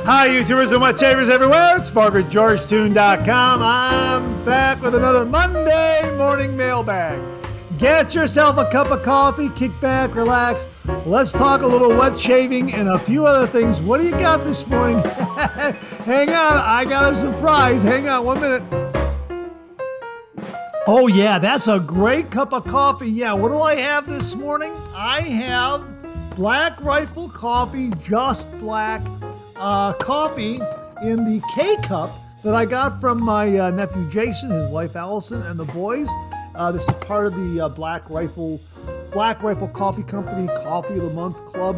Hi, YouTubers and wet shavers everywhere. It's MargaretGeorgeTune.com. I'm back with another Monday morning mailbag. Get yourself a cup of coffee, kick back, relax. Let's talk a little wet shaving and a few other things. What do you got this morning? Hang on, I got a surprise. Hang on 1 minute. Oh yeah, that's a great cup of coffee. Yeah, what do I have this morning? I have Black Rifle Coffee, just black coffee in the K-Cup that I got from my nephew Jason, his wife Allison, and the boys. This is part of the Black Rifle Coffee Company Coffee of the Month Club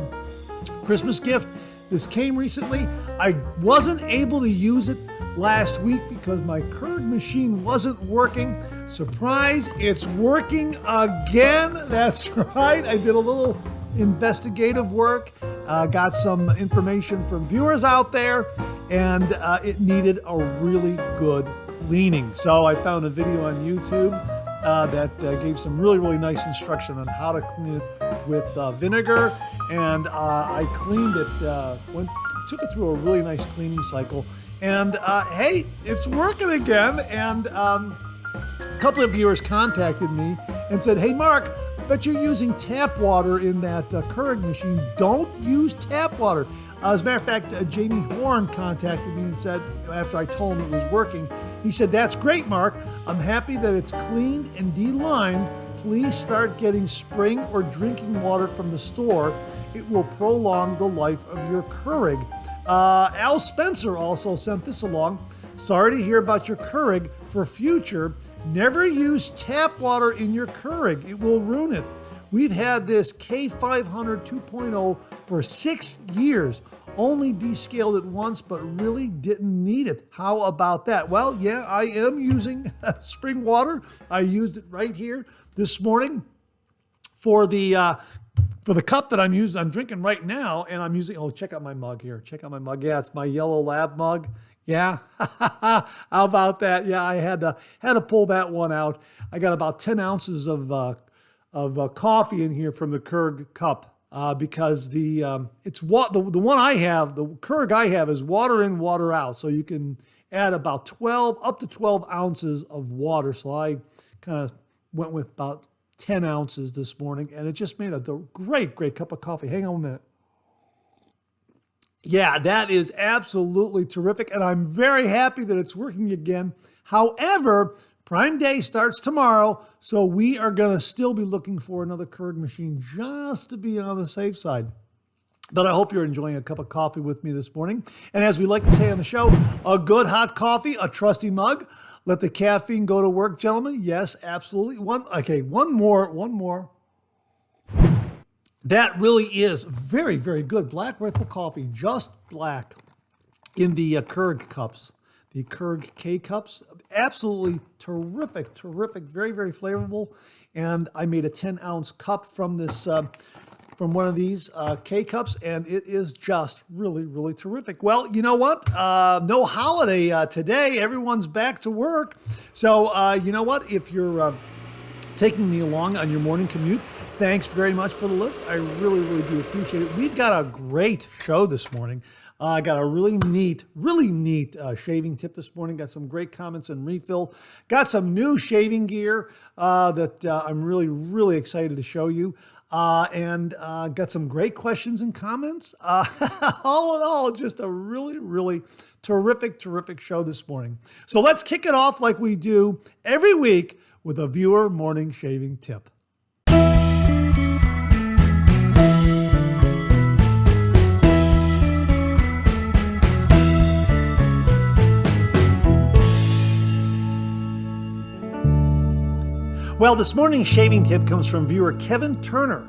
Christmas gift. This came recently. I wasn't able to use it last week because my Keurig machine wasn't working. Surprise, it's working again. That's right. I did a little investigative work, got some information from viewers out there, and it needed a really good cleaning. So I found a video on YouTube that gave some really nice instruction on how to clean it with vinegar, and I cleaned it, took it through a really nice cleaning cycle, and hey, it's working again. And a couple of viewers contacted me and said, hey Mark, but you're using tap water in that Keurig machine. Don't use tap water. As a matter of fact, Jamie Horn contacted me and said, after I told him it was working, he said, that's great, Mark. I'm happy that it's cleaned and de-lined. Please start getting spring or drinking water from the store. It will prolong the life of your Keurig. Al Spencer also sent this along. Sorry to hear about your Keurig. For future, never use tap water in your Keurig. It will ruin it. We've had this K500 2.0 for 6 years. Only descaled it once, but really didn't need it. How about that? Well, yeah, I am using spring water. I used it right here this morning for the cup that I'm drinking right now, and I'm using. Oh, check out my mug here. Check out my mug. Yeah, it's my Yellow Lab mug. Yeah, how about that? Yeah, I had to pull that one out. I got about 10 ounces of coffee in here from the Keurig cup because the one I have, the Keurig I have is water in, water out. So you can add about up to 12 ounces of water. So I kind of went with about 10 ounces this morning, and it just made a great cup of coffee. Hang on a minute. Yeah, that is absolutely terrific, and I'm very happy that it's working again. However, Prime Day starts tomorrow, so we are going to still be looking for another Keurig machine just to be on the safe side. But I hope you're enjoying a cup of coffee with me this morning. And as we like to say on the show, a good hot coffee, a trusty mug. Let the caffeine go to work, gentlemen. Yes, absolutely. One more. That really is very very good. Black Rifle Coffee, just black, in the Keurig cups, the Keurig K cups. Absolutely terrific, very flavorful. And I made a 10-ounce cup from this, from one of these K cups, and it is just really terrific. Well, you know what? No holiday today. Everyone's back to work. So you know what? If you're taking me along on your morning commute, thanks very much for the lift. I really do appreciate it. We've got a great show this morning. I got a really neat shaving tip this morning. Got some great comments and refill. Got some new shaving gear that I'm really excited to show you. And got some great questions and comments. All in all, just a really terrific show this morning. So let's kick it off like we do every week with a viewer morning shaving tip. Well, this morning's shaving tip comes from viewer Kevin Turner.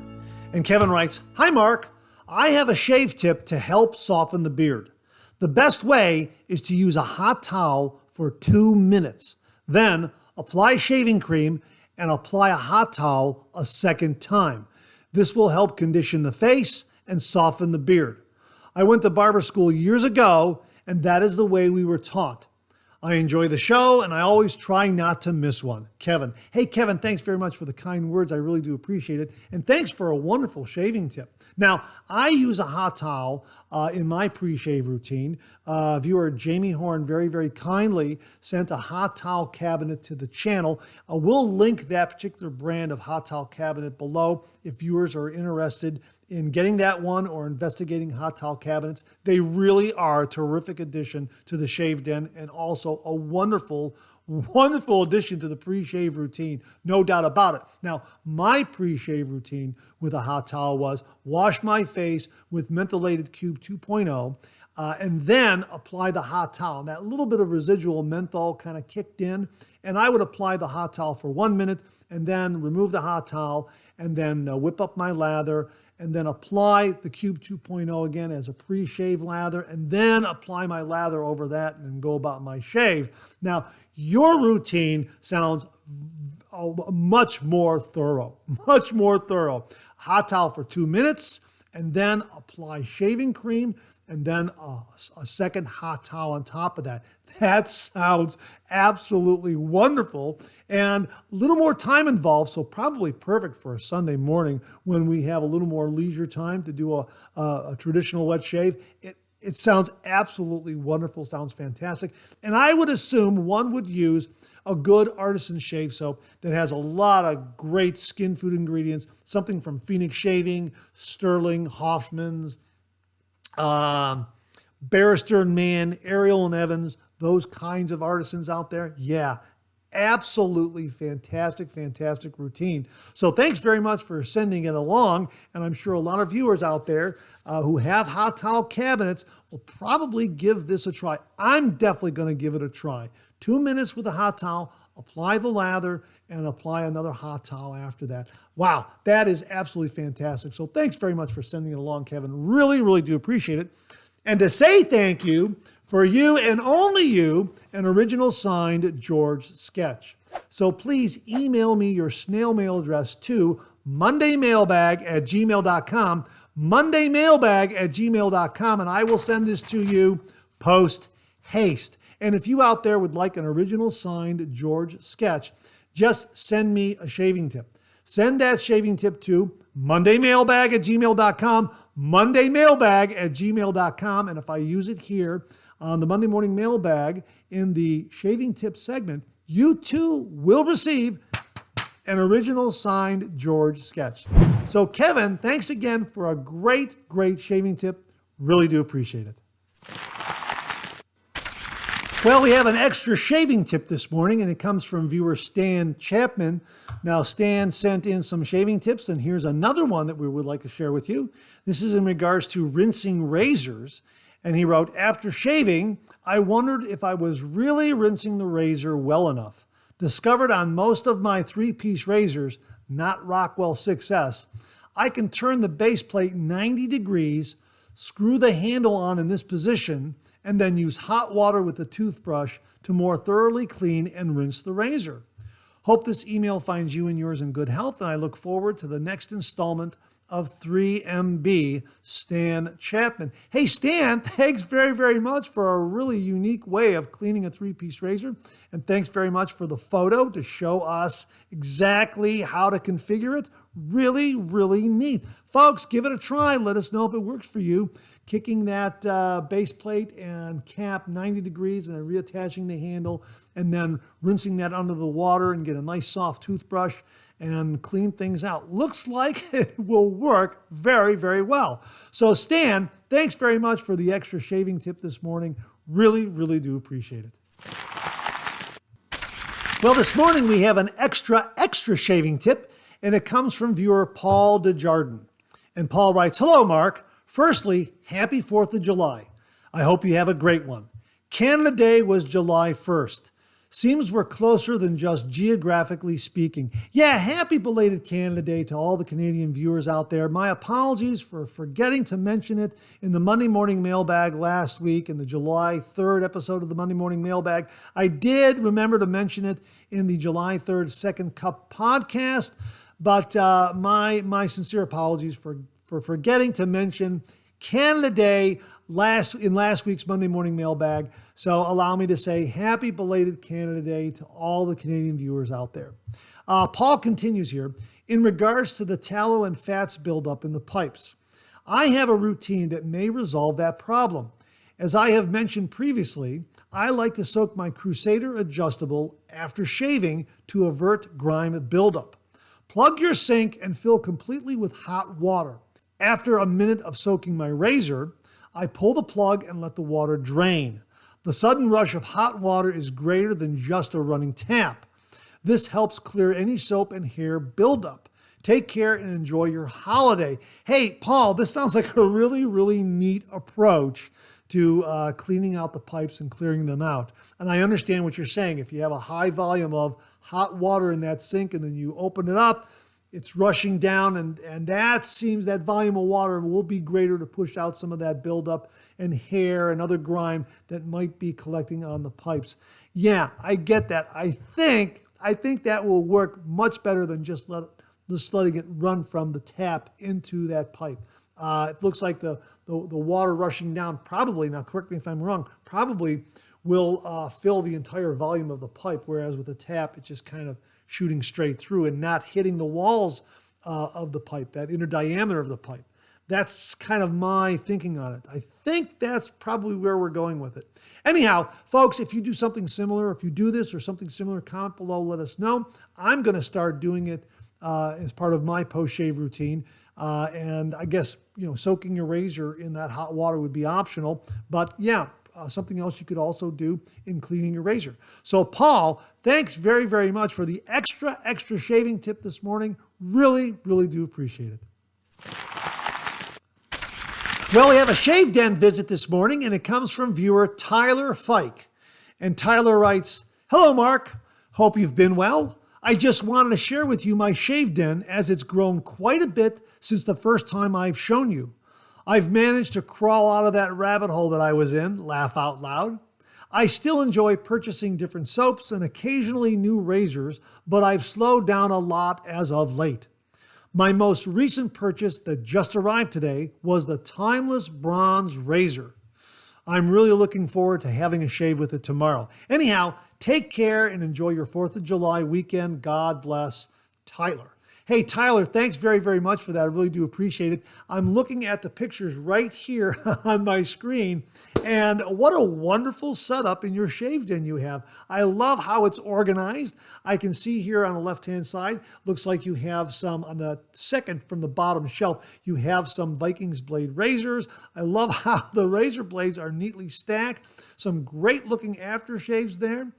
And Kevin writes, hi Mark, I have a shave tip to help soften the beard. The best way is to use a hot towel for 2 minutes. Then apply shaving cream and apply a hot towel a second time. This will help condition the face and soften the beard. I went to barber school years ago, and that is the way we were taught. I enjoy the show, and I always try not to miss one. Kevin. Hey, Kevin, thanks very much for the kind words. I really do appreciate it. And thanks for a wonderful shaving tip. Now, I use a hot towel in my pre-shave routine. Viewer Jamie Horn very, very kindly sent a hot towel cabinet to the channel. We'll link that particular brand of hot towel cabinet below if viewers are interested in getting that one or investigating hot towel cabinets. They really are a terrific addition to the shave den and also a wonderful addition to the pre-shave routine, no doubt about it. Now, my pre-shave routine with a hot towel was wash my face with Mentholated Cube 2.0 and then apply the hot towel. And that little bit of residual menthol kind of kicked in, and I would apply the hot towel for 1 minute and then remove the hot towel and then whip up my lather and then apply the Cube 2.0 again as a pre-shave lather, and then apply my lather over that and go about my shave. Now, your routine sounds much more thorough. Hot towel for 2 minutes, and then apply shaving cream, and then a second hot towel on top of that. That sounds absolutely wonderful and a little more time involved, so probably perfect for a Sunday morning when we have a little more leisure time to do a traditional wet shave. It sounds absolutely wonderful, sounds fantastic. And I would assume one would use a good artisan shave soap that has a lot of great skin food ingredients, something from Phoenix Shaving, Sterling, Hoffman's, Barrister and Mann, Ariel and Evans, those kinds of artisans out there. Yeah, absolutely fantastic routine. So thanks very much for sending it along. And I'm sure a lot of viewers out there who have hot towel cabinets will probably give this a try. I'm definitely going to give it a try. 2 minutes with a hot towel, apply the lather, and apply another hot towel after that. Wow, that is absolutely fantastic. So thanks very much for sending it along, Kevin. Really do appreciate it. And to say thank you, for you and only you, an original signed George sketch. So please email me your snail mail address to mondaymailbag@gmail.com, mondaymailbag@gmail.com, and I will send this to you post haste. And if you out there would like an original signed George sketch, just send me a shaving tip. Send that shaving tip to mondaymailbag@gmail.com, mondaymailbag@gmail.com, and if I use it here on the Monday Morning Mailbag in the shaving tip segment, you too will receive an original signed George sketch. So Kevin, thanks again for a great shaving tip. Really do appreciate it. Well, we have an extra shaving tip this morning, and it comes from viewer Stan Chapman. Now, Stan sent in some shaving tips, and here's another one that we would like to share with you. This is in regards to rinsing razors. And he wrote, after shaving, I wondered if I was really rinsing the razor well enough. Discovered on most of my 3-piece razors, not Rockwell 6S, I can turn the base plate 90 degrees, screw the handle on in this position, and then use hot water with the toothbrush to more thoroughly clean and rinse the razor. Hope this email finds you and yours in good health, and I look forward to the next installment of 3MB, Stan Chapman. Hey, Stan, thanks very much for a really unique way of cleaning a 3-piece razor. And thanks very much for the photo to show us exactly how to configure it. Really neat. Folks, give it a try. Let us know if it works for you. Kicking that base plate and cap 90 degrees and then reattaching the handle and then rinsing that under the water and get a nice soft toothbrush and clean things out. Looks like it will work very well. So Stan, thanks very much for the extra shaving tip this morning. Really do appreciate it. Well, this morning we have an extra shaving tip, and it comes from viewer Paul Desjardins. And Paul writes, hello, Mark. Firstly, happy 4th of July. I hope you have a great one. Canada Day was July 1st. Seems we're closer than just geographically speaking. Yeah, happy belated Canada Day to all the Canadian viewers out there. My apologies for forgetting to mention it in the Monday Morning Mailbag last week, in the July 3rd episode of the Monday Morning Mailbag. I did remember to mention it in the July 3rd Second Cup podcast, but my sincere apologies for forgetting to mention Canada Day in last week's Monday morning mailbag. So allow me to say happy belated Canada Day to all the Canadian viewers out there. Paul continues here. In regards to the tallow and fats buildup in the pipes, I have a routine that may resolve that problem. As I have mentioned previously, I like to soak my Crusader adjustable after shaving to avert grime buildup. Plug your sink and fill completely with hot water. After a minute of soaking my razor, I pull the plug and let the water drain. The sudden rush of hot water is greater than just a running tap. This helps clear any soap and hair buildup. Take care and enjoy your holiday. Hey, Paul, this sounds like a really, really neat approach to cleaning out the pipes and clearing them out. And I understand what you're saying. If you have a high volume of hot water in that sink and then you open it up, it's rushing down, and that volume of water will be greater to push out some of that buildup and hair and other grime that might be collecting on the pipes. Yeah, I get that. I think that will work much better than just letting it run from the tap into that pipe. It looks like the water rushing down probably, now correct me if I'm wrong, probably will fill the entire volume of the pipe, whereas with a tap, it's just kind of shooting straight through and not hitting the walls of the pipe, that inner diameter of the pipe. That's kind of my thinking on it. I think that's probably where we're going with it. Anyhow, folks, if you do something similar, if you do this or something similar, comment below, let us know. I'm going to start doing it as part of my post-shave routine. And I guess, soaking your razor in that hot water would be optional. But yeah, something else you could also do in cleaning your razor. So Paul, thanks very, very much for the extra shaving tip this morning. Really, really do appreciate it. Well, we have a Shave Den visit this morning, and it comes from viewer Tyler Fike. And Tyler writes, "Hello, Mark. Hope you've been well. I just wanted to share with you my Shave Den as it's grown quite a bit since the first time I've shown you. I've managed to crawl out of that rabbit hole that I was in, laugh out loud. I still enjoy purchasing different soaps and occasionally new razors, but I've slowed down a lot as of late. My most recent purchase that just arrived today was the Timeless Bronze Razor. I'm really looking forward to having a shave with it tomorrow. Anyhow, take care and enjoy your 4th of July weekend. God bless, Tyler." Hey, Tyler, thanks very, very much for that. I really do appreciate it. I'm looking at the pictures right here on my screen, and what a wonderful setup in your shave den you have. I love how it's organized. I can see here on the left-hand side, looks like you have some, on the second from the bottom shelf, you have some Vikings blade razors. I love how the razor blades are neatly stacked. Some great-looking aftershaves there.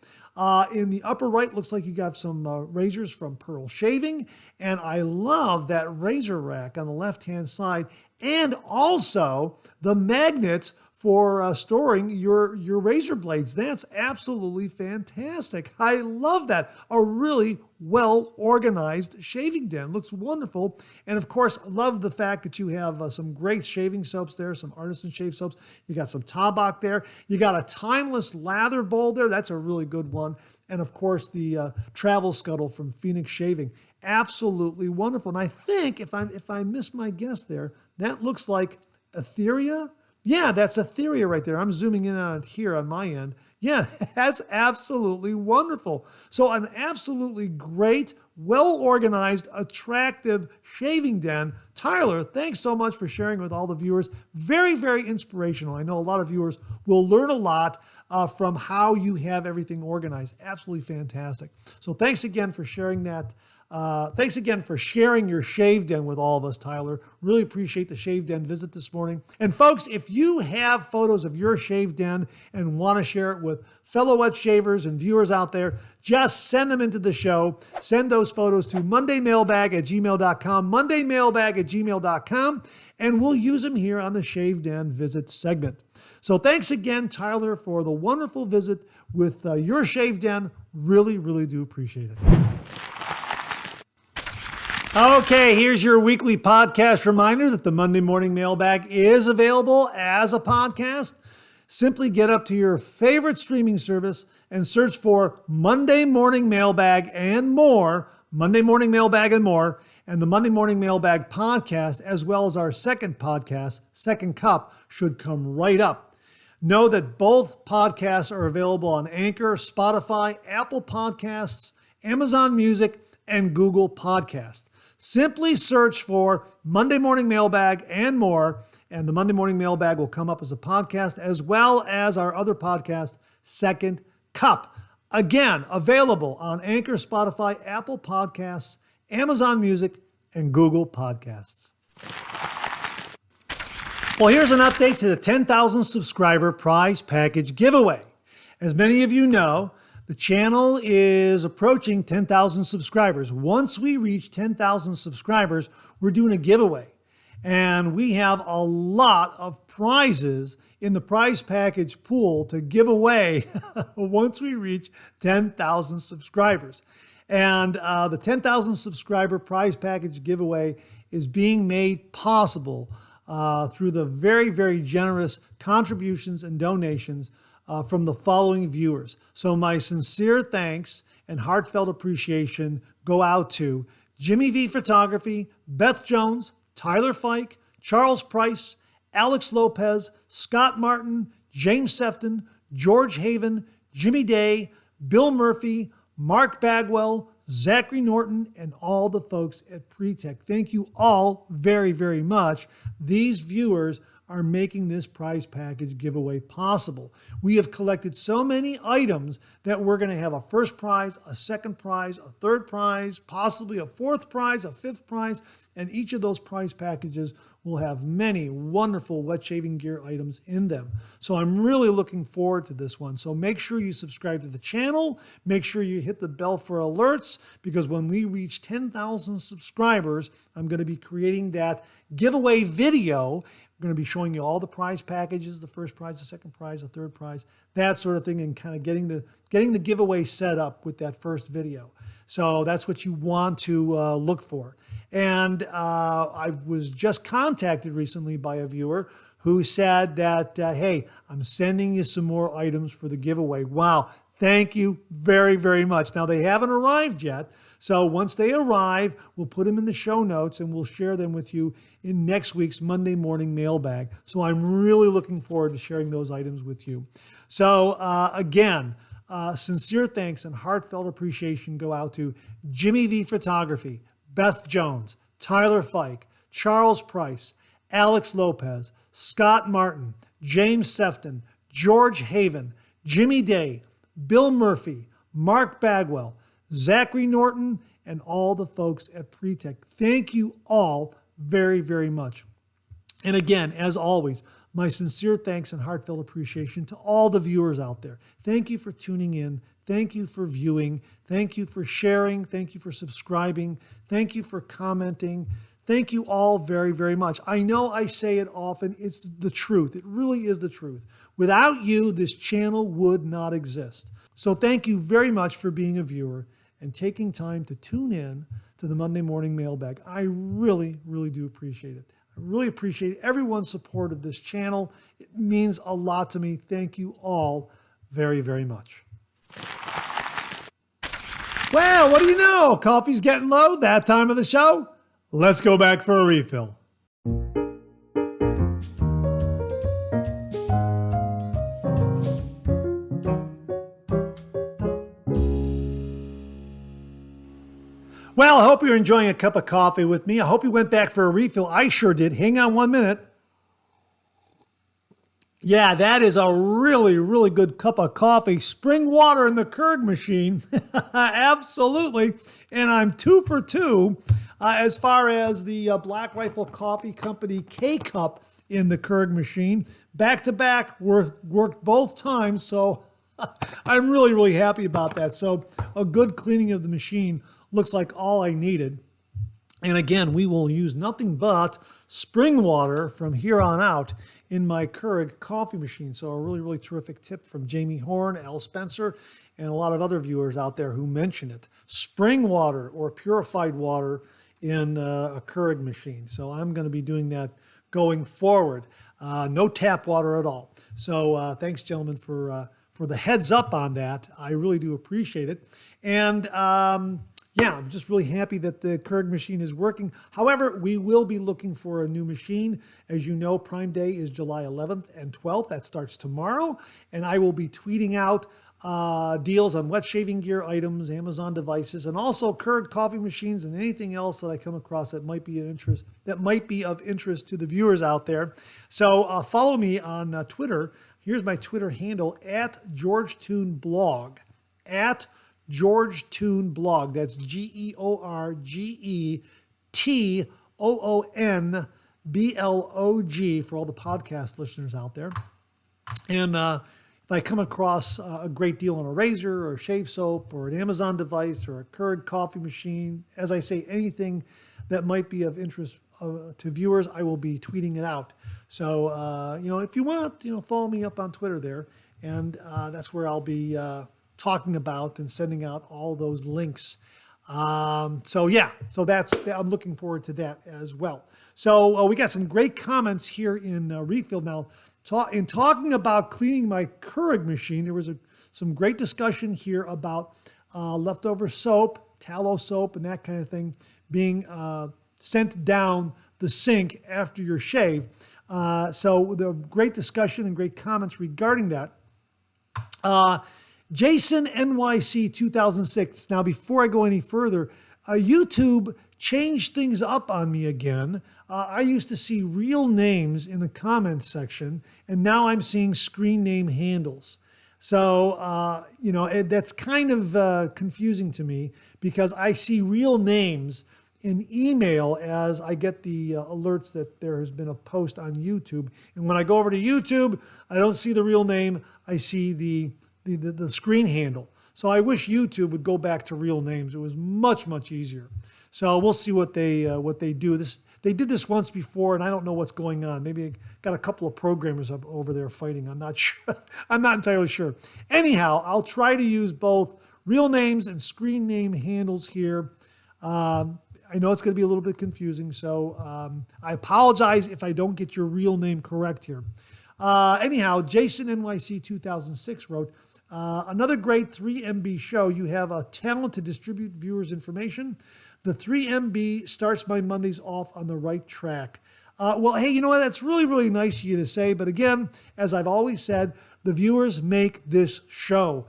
In the upper right, looks like you got some razors from Pearl Shaving. And I love that razor rack on the left-hand side. And also the magnets for storing your razor blades. That's absolutely fantastic. I love that. A really well-organized shaving den. Looks wonderful. And of course, I love the fact that you have some great shaving soaps there, some artisan shave soaps. You got some Tabak there. You got a Timeless lather bowl there. That's a really good one. And of course, the travel scuttle from Phoenix Shaving. Absolutely wonderful. And I think, if I miss my guess there, that looks like Etheria. Yeah, that's Etheria right there. I'm zooming in on it here on my end. Yeah, that's absolutely wonderful. So an absolutely great, well-organized, attractive shaving den. Tyler, thanks so much for sharing with all the viewers. Very, very inspirational. I know a lot of viewers will learn a lot from how you have everything organized. Absolutely fantastic. So thanks again for sharing that. Thanks again for sharing your shave den with all of us, Tyler. Really appreciate the shave den visit this morning. And folks, if you have photos of your shave den and want to share it with fellow wet shavers and viewers out there, just send them into the show. Send those photos to mondaymailbag@gmail.com, mondaymailbag@gmail.com, and we'll use them here on the Shave Den Visit segment. So thanks again, Tyler, for the wonderful visit with your shave den. Really, really do appreciate it. Okay, here's your weekly podcast reminder that the Monday Morning Mailbag is available as a podcast. Simply get up to your favorite streaming service and search for Monday Morning Mailbag and more, Monday Morning Mailbag and more, And the Monday Morning Mailbag podcast, as well as our second podcast, Second Cup, should come right up. Know that both podcasts are available on Anchor, Spotify, Apple Podcasts, Amazon Music, and Google Podcasts. Simply search for Monday Morning Mailbag and more, and the Monday Morning Mailbag will come up as a podcast, as well as our other podcast, Second Cup. Again, available on Anchor, Spotify, Apple Podcasts, Amazon Music, and Google Podcasts. Well, here's an update to the 10,000 subscriber prize package giveaway. As many of you know, the channel is approaching 10,000 subscribers. Once we reach 10,000 subscribers, we're doing a giveaway. And we have a lot of prizes in the prize package pool to give away once we reach 10,000 subscribers. And the 10,000 subscriber prize package giveaway is being made possible through the very, very generous contributions and donations from the following viewers. So my sincere thanks and heartfelt appreciation go out to Jimmy V Photography, Beth Jones, Tyler Fike, Charles Price, Alex Lopez, Scott Martin, James Sefton, George Haven, Jimmy Day, Bill Murphy, Mark Bagwell, Zachary Norton, and all the folks at Pretech. Thank you all very, very much. These viewers are making this prize package giveaway possible. We have collected so many items that we're going to have a first prize, a second prize, a third prize, possibly a fourth prize, a fifth prize, and each of those prize packages will have many wonderful wet shaving gear items in them. So I'm really looking forward to this one. So make sure you subscribe to the channel. Make sure you hit the bell for alerts, because when we reach 10,000 subscribers, I'm going to be creating that giveaway video. I'm going to be showing you all the prize packages, the first prize, the second prize, the third prize, that sort of thing, and kind of getting the giveaway set up with that first video. So that's what you want to look for. And I was just contacted recently by a viewer who said that, hey, I'm sending you some more items for the giveaway. Wow, thank you very, very much. Now, they haven't arrived yet. So once they arrive, we'll put them in the show notes and we'll share them with you in next week's Monday Morning Mailbag. So I'm really looking forward to sharing those items with you. So again, sincere thanks and heartfelt appreciation go out to Jimmy V Photography, Beth Jones, Tyler Fike, Charles Price, Alex Lopez, Scott Martin, James Sefton, George Haven, Jimmy Day, Bill Murphy, Mark Bagwell, Zachary Norton, and all the folks at Pretech. Thank you all very, very much. And again, as always, my sincere thanks and heartfelt appreciation to all the viewers out there. Thank you for tuning in. Thank you for viewing. Thank you for sharing. Thank you for subscribing. Thank you for commenting. Thank you all very, very much. I know I say it often. It's the truth. It really is the truth. Without you, this channel would not exist. So thank you very much for being a viewer and taking time to tune in to the Monday Morning Mailbag. I really, really do appreciate it. I really appreciate everyone's support of this channel. It means a lot to me. Thank you all very, very much. Well, what do you know? Coffee's getting low, that time of the show. Let's go back for a refill. Well, I hope you're enjoying a cup of coffee with me. I hope you went back for a refill. I sure did. Hang on 1 minute. Yeah, that is a really, really good cup of coffee. Spring water in the Keurig machine. Absolutely. And I'm 2 for 2 as far as the Black Rifle Coffee Company K-Cup in the Keurig machine. Back to back, worked both times. So I'm really, really happy about that. So a good cleaning of the machine looks like all I needed. And again, we will use nothing but spring water from here on out in my Keurig coffee machine. So a really, really terrific tip from Jamie Horn, Al Spencer, and a lot of other viewers out there who mention it. Spring water or purified water in a Keurig machine. So I'm going to be doing that going forward. No tap water at all. So thanks, gentlemen, for the heads up on that. I really do appreciate it. And yeah, I'm just really happy that the Keurig machine is working. However, we will be looking for a new machine. As you know, Prime Day is July 11th and 12th. That starts tomorrow. And I will be tweeting out deals on wet shaving gear items, Amazon devices, and also Keurig coffee machines and anything else that I come across that might be of interest to the viewers out there. So follow me on Twitter. Here's my Twitter handle, @GeorgeToonBlog, @GeorgeToonBlog. That's GeorgeToonBlog for all the podcast listeners out there. And if I come across a great deal on a razor or a shave soap or an Amazon device or a Keurig coffee machine, as I say, anything that might be of interest to viewers, I will be tweeting it out. So, if you want, follow me up on Twitter there. And that's where I'll be talking about and sending out all those links. So I'm looking forward to that as well. So we got some great comments here in Refill. Now, in talking about cleaning my Keurig machine, there was some great discussion here about leftover soap, tallow soap, and that kind of thing being sent down the sink after your shave. So the great discussion and great comments regarding that. Jason NYC 2006. Now, before I go any further, YouTube changed things up on me again. I used to see real names in the comments section, and now I'm seeing screen name handles. So, that's kind of confusing to me because I see real names in email as I get the alerts that there has been a post on YouTube. And when I go over to YouTube, I don't see the real name. I see the screen handle. So I wish YouTube would go back to real names. It was much, much easier. So we'll see what they do. They did this once before, and I don't know what's going on. Maybe I got a couple of programmers up over there fighting. I'm not sure. I'm not entirely sure. Anyhow, I'll try to use both real names and screen name handles here. I know it's going to be a little bit confusing, so I apologize if I don't get your real name correct here. Anyhow, Jason NYC 2006 wrote, another great 3MB show. You have a talent to distribute viewers' information. The 3MB starts my Mondays off on the right track. Well, hey, you know what? That's really, really nice of you to say. But again, as I've always said, the viewers make this show.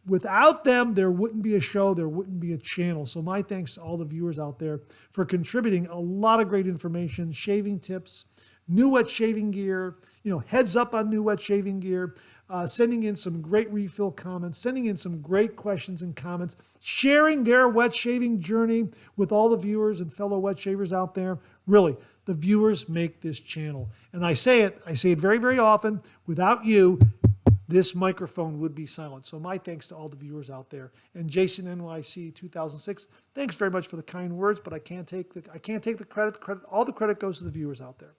Without them, there wouldn't be a show, there wouldn't be a channel. So my thanks to all the viewers out there for contributing a lot of great information, shaving tips, new wet shaving gear, heads up on new wet shaving gear, sending in some great refill comments, sending in some great questions and comments, sharing their wet shaving journey with all the viewers and fellow wet shavers out there. Really, the viewers make this channel. And I say it very, very often, without you, this microphone would be silent. So my thanks to all the viewers out there. And Jason NYC 2006, thanks very much for the kind words, but I can't take the credit. All the credit goes to the viewers out there.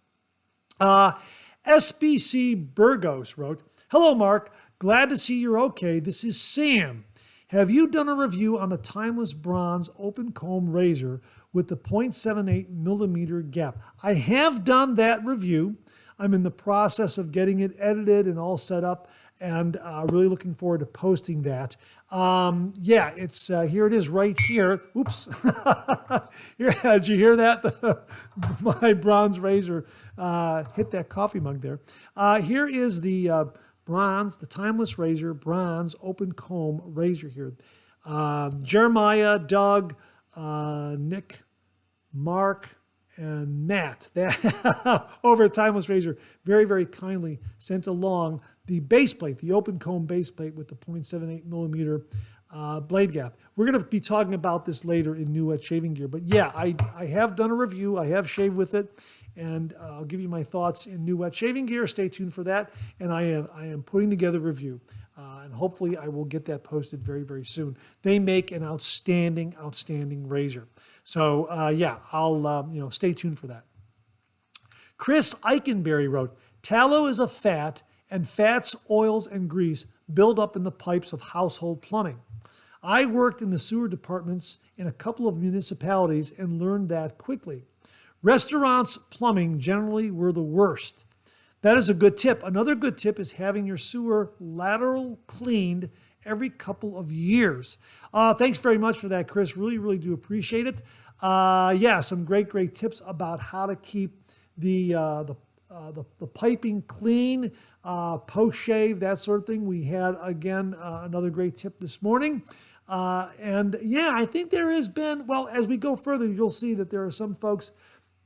SBC Burgos wrote, hello, Mark. Glad to see you're okay. This is Sam. Have you done a review on the Timeless Bronze Open Comb Razor with the 0.78 millimeter gap? I have done that review. I'm in the process of getting it edited and all set up, and really looking forward to posting that. It's here it is right here. Oops. Did you hear that? My bronze razor hit that coffee mug there. Here is the the Timeless Razor Bronze Open Comb Razor here. Jeremiah, Doug, Nick, Mark, and Matt over at Timeless Razor very, very kindly sent along the base plate, the open comb base plate with the 0.78 millimeter blade gap. We're going to be talking about this later in new wet shaving gear. But yeah, I have done a review. I have shaved with it, and I'll give you my thoughts in new wet shaving gear. Stay tuned for that. And I am putting together a review, and hopefully I will get that posted very, very soon. They make an outstanding, outstanding razor. So I'll stay tuned for that. Chris Eichenberry wrote, tallow is a fat, and fats, oils, and grease build up in the pipes of household plumbing. I worked in the sewer departments in a couple of municipalities and learned that quickly. Restaurants' plumbing generally were the worst. That is a good tip. Another good tip is having your sewer lateral cleaned every couple of years. Thanks very much for that, Chris. Really, really do appreciate it. Yeah, some great tips about how to keep the piping clean, post-shave, that sort of thing. We had, again, another great tip this morning. And yeah, I think there has been, well, as we go further, you'll see that there are some folks,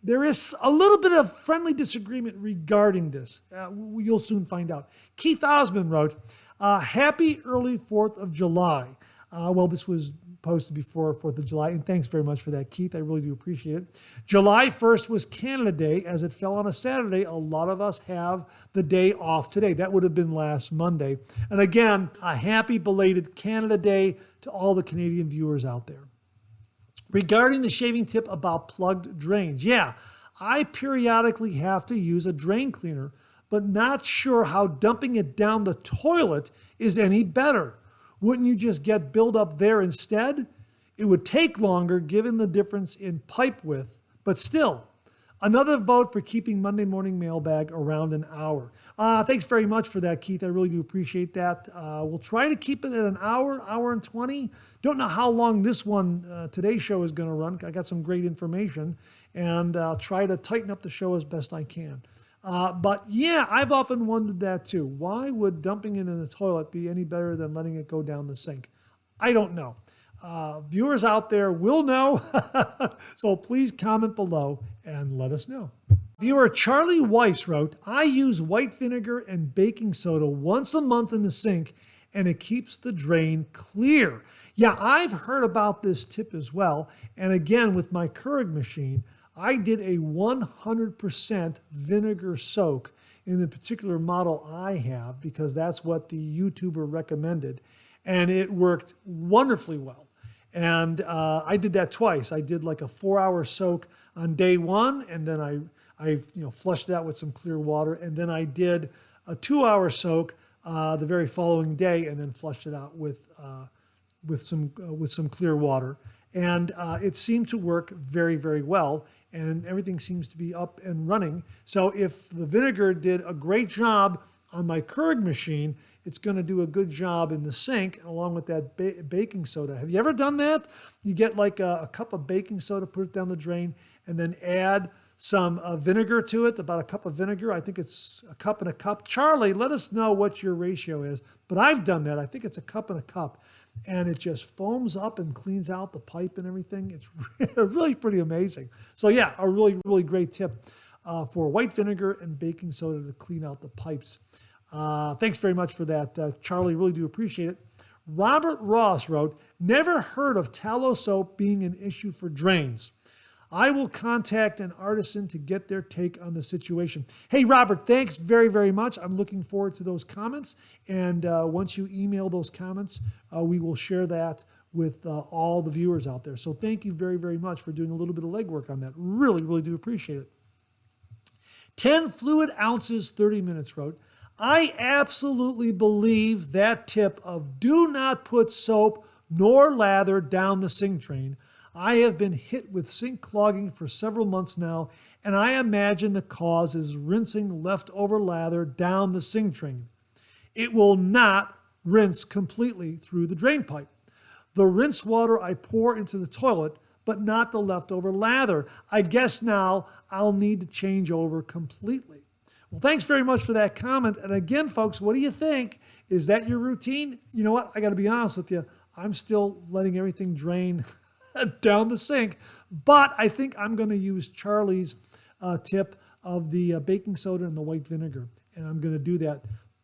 there is a little bit of friendly disagreement regarding this. You'll soon find out. Keith Osmond wrote, happy early 4th of July. Well, this was posted before 4th of July, and thanks very much for that, Keith. I really do appreciate it. July 1st was Canada Day. As it fell on a Saturday, a lot of us have the day off today. That would have been last Monday. And again, a happy belated Canada Day to all the Canadian viewers out there. Regarding the shaving tip about plugged drains, yeah, I periodically have to use a drain cleaner, but not sure how dumping it down the toilet is any better. Wouldn't you just get buildup there instead? It would take longer given the difference in pipe width, but still, another vote for keeping Monday morning mailbag around an hour. Thanks very much for that, Keith. I really do appreciate that. We'll try to keep it at an hour and 20. Don't know how long this one, today's show is going to run. I got some great information, and I'll try to tighten up the show as best I can. But yeah, I've often wondered that too. Why would dumping it in the toilet be any better than letting it go down the sink? I don't know. Viewers out there will know. So please comment below and let us know. Viewer Charlie Weiss wrote, I use white vinegar and baking soda once a month in the sink, and it keeps the drain clear. Yeah, I've heard about this tip as well. And again, with my Keurig machine, I did a 100% vinegar soak in the particular model I have because that's what the YouTuber recommended. And it worked wonderfully well. And I did that twice. I did like a 4-hour soak on day one, and then I flushed it out with some clear water. And then I did a 2-hour soak the very following day, and then flushed it out with some clear water. And it seemed to work very, very well. And everything seems to be up and running. So if the vinegar did a great job on my Keurig machine, it's going to do a good job in the sink along with that baking soda. Have you ever done that? You get like a cup of baking soda, put it down the drain, and then add some vinegar to it, about a cup of vinegar. I think it's a cup and a cup. Charlie, let us know what your ratio is. But I've done that. I think it's a cup and a cup. And it just foams up and cleans out the pipe and everything. It's really pretty amazing. So yeah, a really, really great tip for white vinegar and baking soda to clean out the pipes. Thanks very much for that, Charlie. Really do appreciate it. Robert Ross wrote, never heard of tallow soap being an issue for drains. I will contact an artisan to get their take on the situation. Hey, Robert, thanks very, very much. I'm looking forward to those comments. And once you email those comments, we will share that with all the viewers out there. So thank you very, very much for doing a little bit of legwork on that. Really, really do appreciate it. 10 fluid ounces, 30 minutes wrote, I absolutely believe that tip of do not put soap nor lather down the sink drain. I have been hit with sink clogging for several months now, and I imagine the cause is rinsing leftover lather down the sink drain. It will not rinse completely through the drain pipe. The rinse water I pour into the toilet, but not the leftover lather. I guess now I'll need to change over completely. Well, thanks very much for that comment. And again, folks, what do you think? Is that your routine? You know what? I got to be honest with you. I'm still letting everything drain down the sink, but I think I'm going to use Charlie's tip of the baking soda and the white vinegar, and I'm going to do that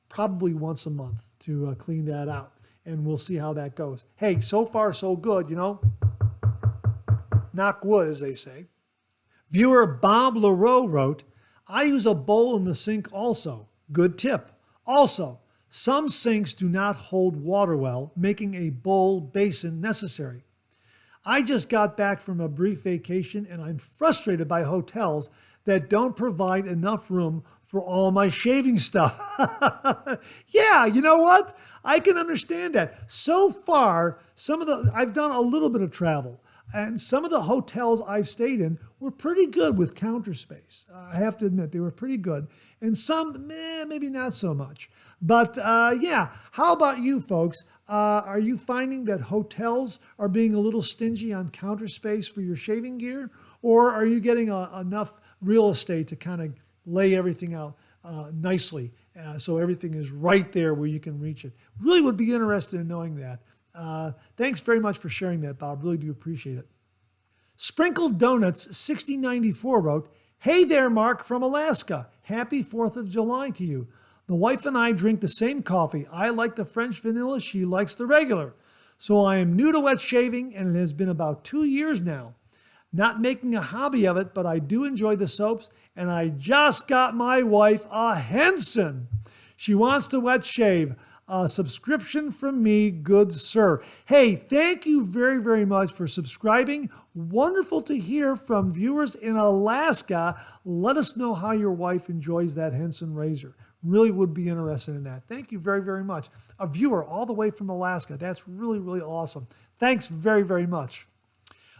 probably once a month to clean that out, and we'll see how that goes. Hey, so far so good, you know. Knock wood, as they say. Viewer Bob LaRoe wrote, I use a bowl in the sink also. Good tip. Also, some sinks do not hold water well, making a bowl basin necessary. I just got back from a brief vacation and I'm frustrated by hotels that don't provide enough room for all my shaving stuff. Yeah, you know what? I can understand that. So far, I've done a little bit of travel. And some of the hotels I've stayed in were pretty good with counter space. I have to admit, they were pretty good. And some, maybe not so much. But yeah, how about you folks? Are you finding that hotels are being a little stingy on counter space for your shaving gear? Or are you getting enough real estate to kind of lay everything out nicely so everything is right there where you can reach it? Really would be interested in knowing that. Thanks very much for sharing that, Bob. Really do appreciate it. Sprinkled Donuts 6094 wrote, "Hey there, Mark from Alaska. Happy 4th of July to you. The wife and I drink the same coffee. I like the French vanilla. She likes the regular. So I am new to wet shaving, and it has been about 2 years now. Not making a hobby of it, but I do enjoy the soaps, and I just got my wife a Henson. She wants to wet shave. A subscription from me, good sir." Hey, thank you very, very much for subscribing. Wonderful to hear from viewers in Alaska. Let us know how your wife enjoys that Henson razor. Really would be interested in that. Thank you very, very much. A viewer all the way from Alaska. That's really, really awesome. Thanks very, very much.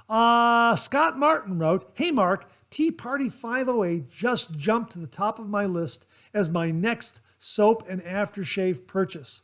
Scott Martin wrote, "Hey Mark, Tea Party 508 just jumped to the top of my list as my next soap and aftershave purchase.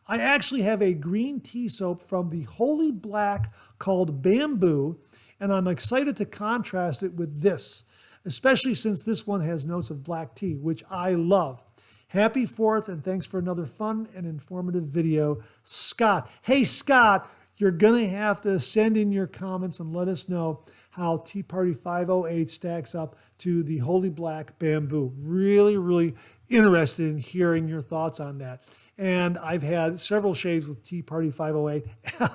I actually have a green tea soap from the Holy Black called Bamboo, and I'm excited to contrast it with this, especially since this one has notes of black tea, which I love. Happy 4th, and thanks for another fun and informative video, Scott." Hey, Scott, you're going to have to send in your comments and let us know how Tea Party 508 stacks up to the Holy Black Bamboo. Really, really interested in hearing your thoughts on that. And I've had several shaves with Tea Party 508.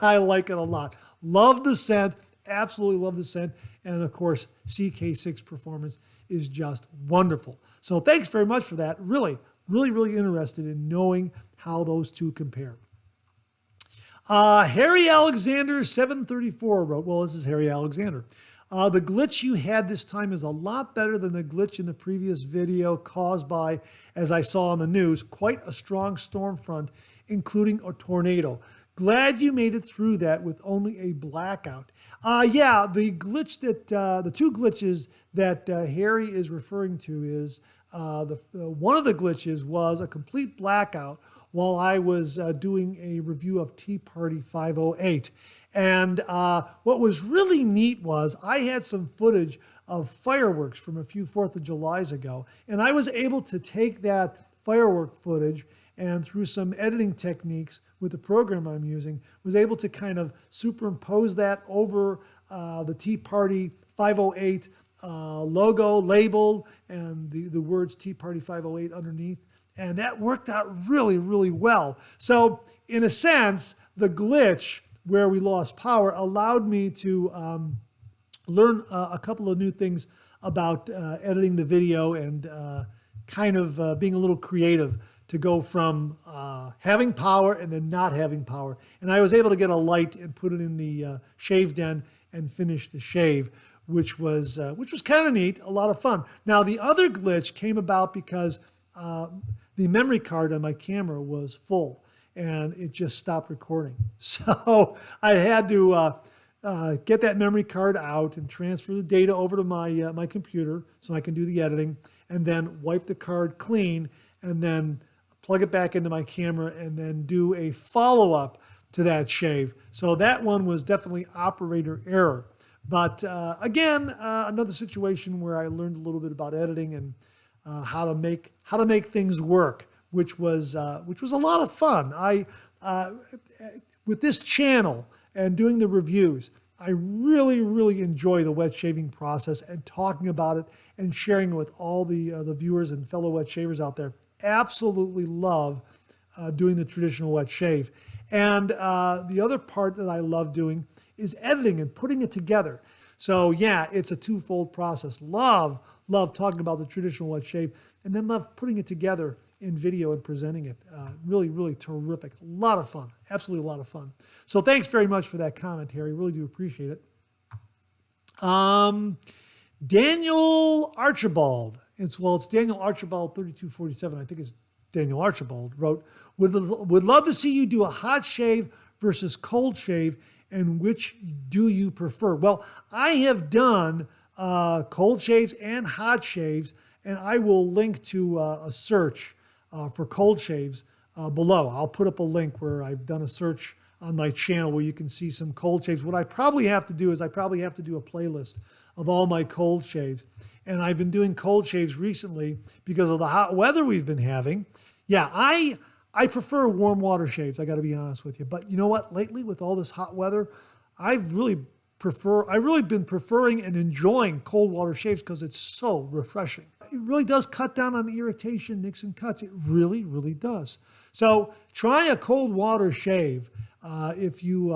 I like it a lot. Love the scent. Absolutely love the scent. And of course, CK6 performance is just wonderful. So thanks very much for that. Really, really, really interested in knowing how those two compare. Harry Alexander 734 wrote, well, this is Harry Alexander. The glitch you had this time is a lot better than the glitch in the previous video caused by, as I saw on the news, quite a strong storm front, including a tornado. Glad you made it through that with only a blackout. Yeah, the glitch that, the two glitches that Harry is referring to is, one of the glitches was a complete blackout while I was doing a review of Tea Party 508. And what was really neat was I had some footage of fireworks from a few 4th of Julys ago, and I was able to take that firework footage and through some editing techniques with the program I'm using, was able to kind of superimpose that over the Tea Party 508 logo, label, and the words Tea Party 508 underneath. And that worked out really, really well. So in a sense, the glitch where we lost power allowed me to learn a couple of new things about editing the video and kind of being a little creative to go from having power and then not having power. And I was able to get a light and put it in the shave den and finish the shave, which was kind of neat, a lot of fun. Now, the other glitch came about because the memory card on my camera was full and it just stopped recording. So I had to get that memory card out and transfer the data over to my computer so I can do the editing, and then wipe the card clean and then plug it back into my camera and then do a follow-up to that shave. So that one was definitely operator error. But again, another situation where I learned a little bit about editing and how to make things work, which was a lot of fun. With this channel and doing the reviews, I really, really enjoy the wet shaving process and talking about it and sharing it with all the viewers and fellow wet shavers out there. Absolutely love doing the traditional wet shave. And the other part that I love doing is editing and putting it together. So yeah, it's a twofold process. Love talking about the traditional wet shave, and then love putting it together in video and presenting it. Really, really terrific. A lot of fun. Absolutely a lot of fun. So thanks very much for that comment, Harry. Really do appreciate it. Daniel Archibald. It's Daniel Archibald 3247. I think it's Daniel Archibald wrote, would love to see you do a hot shave versus cold shave and which do you prefer? Well, I have done cold shaves and hot shaves, and I will link to a search for cold shaves below. I'll put up a link where I've done a search on my channel where you can see some cold shaves. What I probably have to do is I probably have to do a playlist of all my cold shaves. And I've been doing cold shaves recently because of the hot weather we've been having. Yeah, I prefer warm water shaves, I got to be honest with you. But you know what? Lately, with all this hot weather, I've really been preferring and enjoying cold water shaves because it's so refreshing. It really does cut down on the irritation, nicks and cuts. It really, really does. So try a cold water shave. If you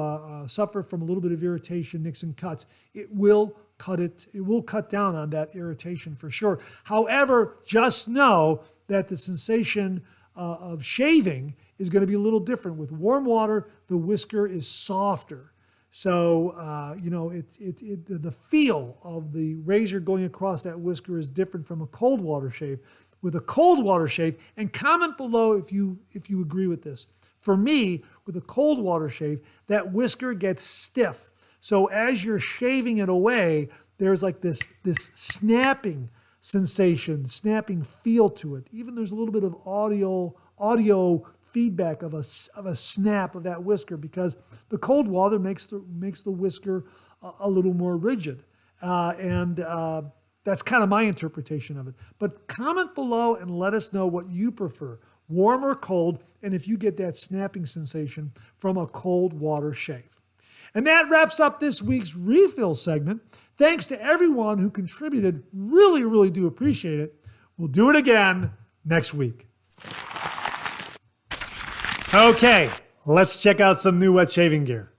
suffer from a little bit of irritation, nicks and cuts, it will cut down on that irritation for sure. However, just know that the sensation of shaving is going to be a little different. With warm water, the whisker is softer. So, the feel of the razor going across that whisker is different from a cold water shave. With a cold water shave, and comment below if you agree with this. For me, with a cold water shave, that whisker gets stiff. So as you're shaving it away, there's like this snapping sensation, snapping feel to it. Even there's a little bit of audio feedback of a snap of that whisker because the cold water makes the whisker a little more rigid. That's kind of my interpretation of it. But comment below and let us know what you prefer, warm or cold, and if you get that snapping sensation from a cold water shave. And that wraps up this week's refill segment. Thanks to everyone who contributed. Really, really do appreciate it. We'll do it again next week. Okay, let's check out some new wet shaving gear.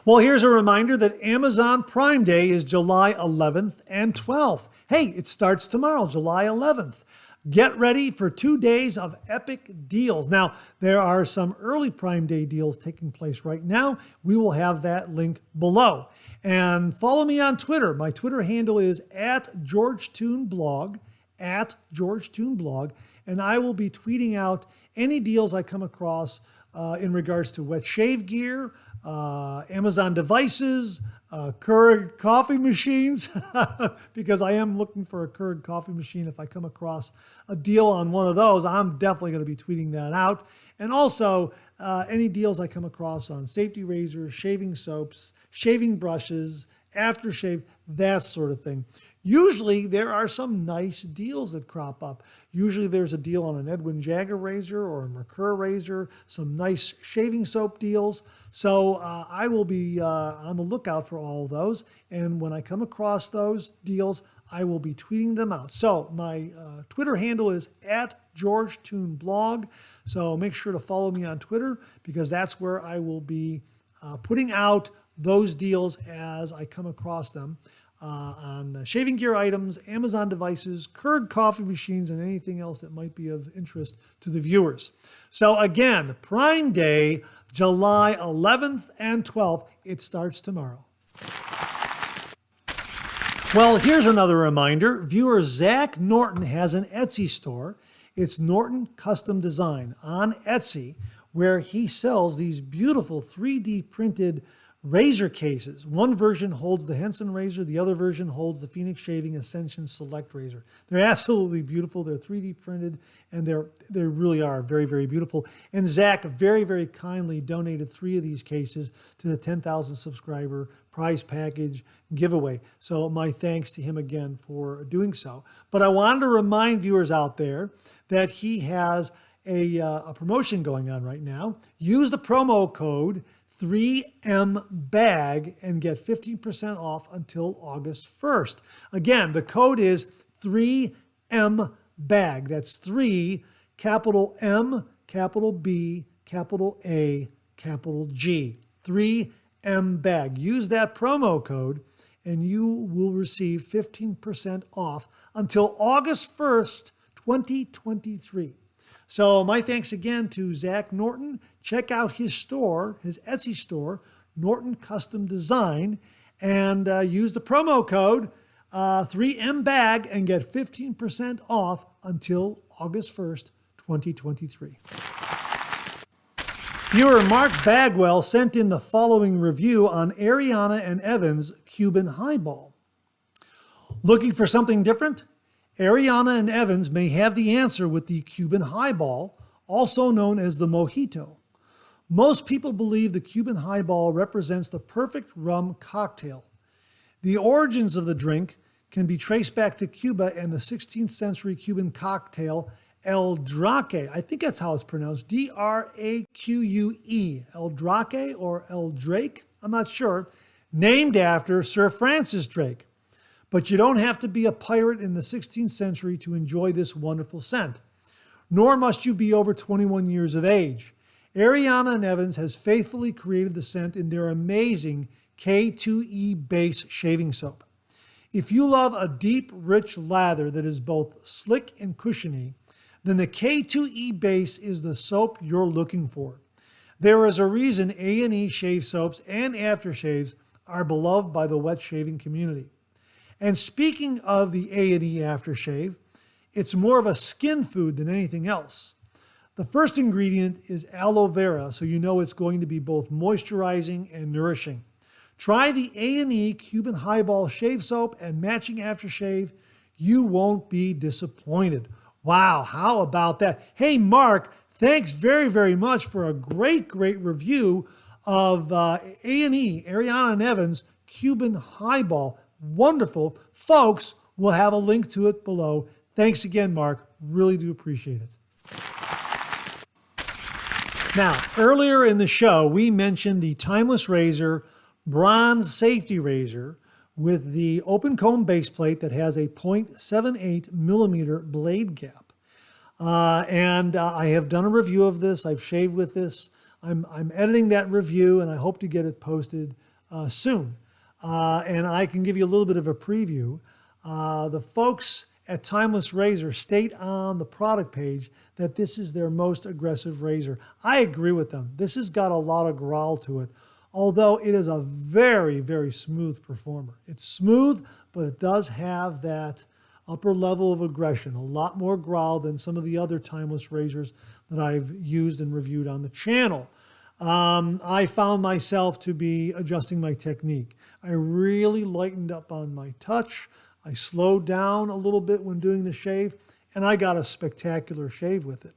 Well, here's a reminder that Amazon Prime Day is July 11th and 12th. Hey, it starts tomorrow, July 11th. Get ready for 2 days of epic deals. Now, there are some early Prime Day deals taking place right now. We will have that link below. And follow me on Twitter. My Twitter handle is @GeorgeToonBlog, @GeorgeToonBlog, and I will be tweeting out any deals I come across in regards to wet shave gear, Amazon devices, Keurig coffee machines, because I am looking for a Keurig coffee machine. If I come across a deal on one of those, I'm definitely going to be tweeting that out. And also any deals I come across on safety razors, shaving soaps, shaving brushes, aftershave, that sort of thing. Usually there are some nice deals that crop up. Usually there's a deal on an Edwin Jagger razor or a Merkur razor, some nice shaving soap deals. So I will be on the lookout for all of those. And when I come across those deals, I will be tweeting them out. So my Twitter handle is @GeorgeToonBlog. So make sure to follow me on Twitter because that's where I will be putting out those deals as I come across them. On shaving gear items, Amazon devices, Keurig coffee machines, and anything else that might be of interest to the viewers. So again, Prime Day, July 11th and 12th. It starts tomorrow. Well, here's another reminder. Viewer Zach Norton has an Etsy store. It's Norton Custom Design on Etsy, where he sells these beautiful 3D printed razor cases. One version holds the Henson razor. The other version holds the Phoenix Shaving Ascension Select razor. They're absolutely beautiful. They're 3D printed, and they really are very, very beautiful. And Zach very, very kindly donated 3 of these cases to the 10,000 subscriber prize package giveaway. So my thanks to him again for doing so. But I wanted to remind viewers out there that he has a promotion going on right now. Use the promo code 3MBAG and get 15% off until August 1st. Again, the code is 3MBAG. That's 3, capital M, capital B, capital A, capital G. 3MBAG. Use that promo code and you will receive 15% off until August 1st, 2023. So my thanks again to Zach Norton. Check out his store, his Etsy store, Norton Custom Design, and use the promo code 3M bag and get 15% off until August 1st, 2023. Viewer Mark Bagwell sent in the following review on Ariana and Evan's Cuban Highball. Looking for something different? Ariana and Evans may have the answer with the Cuban Highball, also known as the Mojito. Most people believe the Cuban Highball represents the perfect rum cocktail. The origins of the drink can be traced back to Cuba and the 16th century Cuban cocktail El Drake. I think that's how it's pronounced, D-R-A-Q-U-E. El Drake or El Drake, I'm not sure, named after Sir Francis Drake. But you don't have to be a pirate in the 16th century to enjoy this wonderful scent. Nor must you be over 21 years of age. Ariana and Evans has faithfully created the scent in their amazing K2E base shaving soap. If you love a deep, rich lather that is both slick and cushiony, then the K2E base is the soap you're looking for. There is a reason A&E shave soaps and aftershaves are beloved by the wet shaving community. And speaking of the A&E aftershave, it's more of a skin food than anything else. The first ingredient is aloe vera, so you know it's going to be both moisturizing and nourishing. Try the A&E Cuban Highball shave soap and matching aftershave. You won't be disappointed. Wow, how about that? Hey, Mark, thanks very, very much for a great, great review of A&E, Ariana and Evans, Cuban Highball. Wonderful. Folks, we'll have a link to it below. Thanks again, Mark. Really do appreciate it. Now, earlier in the show, we mentioned the Timeless Razor bronze safety razor with the open comb base plate that has a 0.78 millimeter blade gap. I have done a review of this. I've shaved with this. I'm editing that review and I hope to get it posted soon. And I can give you a little bit of a preview. The folks at Timeless Razor state on the product page that this is their most aggressive razor. I agree with them. This has got a lot of growl to it, although it is a very, very smooth performer. It's smooth, but it does have that upper level of aggression, a lot more growl than some of the other Timeless razors that I've used and reviewed on the channel. I found myself to be adjusting my technique. I really lightened up on my touch. I slowed down a little bit when doing the shave, and I got a spectacular shave with it.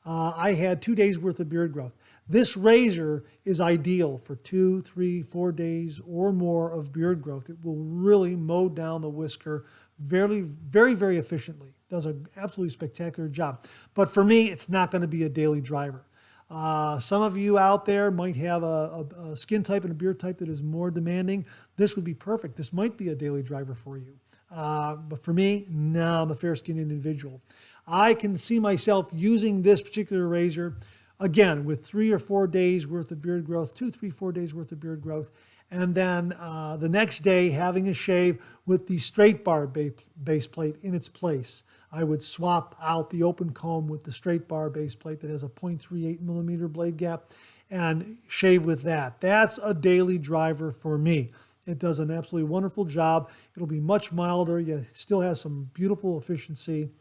I had 2 days worth of beard growth. This razor is ideal for 2, 3, 4 days or more of beard growth. It will really mow down the whisker very, very, very efficiently. Does an absolutely spectacular job. But for me, it's not going to be a daily driver. Some of you out there might have a skin type and a beard type that is more demanding. This would be perfect. This might be a daily driver for you. But for me, no, I'm a fair-skinned individual. I can see myself using this particular razor, again, with 3 or 4 days worth of beard growth, 2, 3, 4 days worth of beard growth, and then the next day having a shave with the straight bar base plate in its place. I would swap out the open comb with the straight bar base plate that has a 0.38 millimeter blade gap and shave with that. That's a daily driver for me. It does an absolutely wonderful job. It'll be much milder, yet it still has some beautiful efficiency.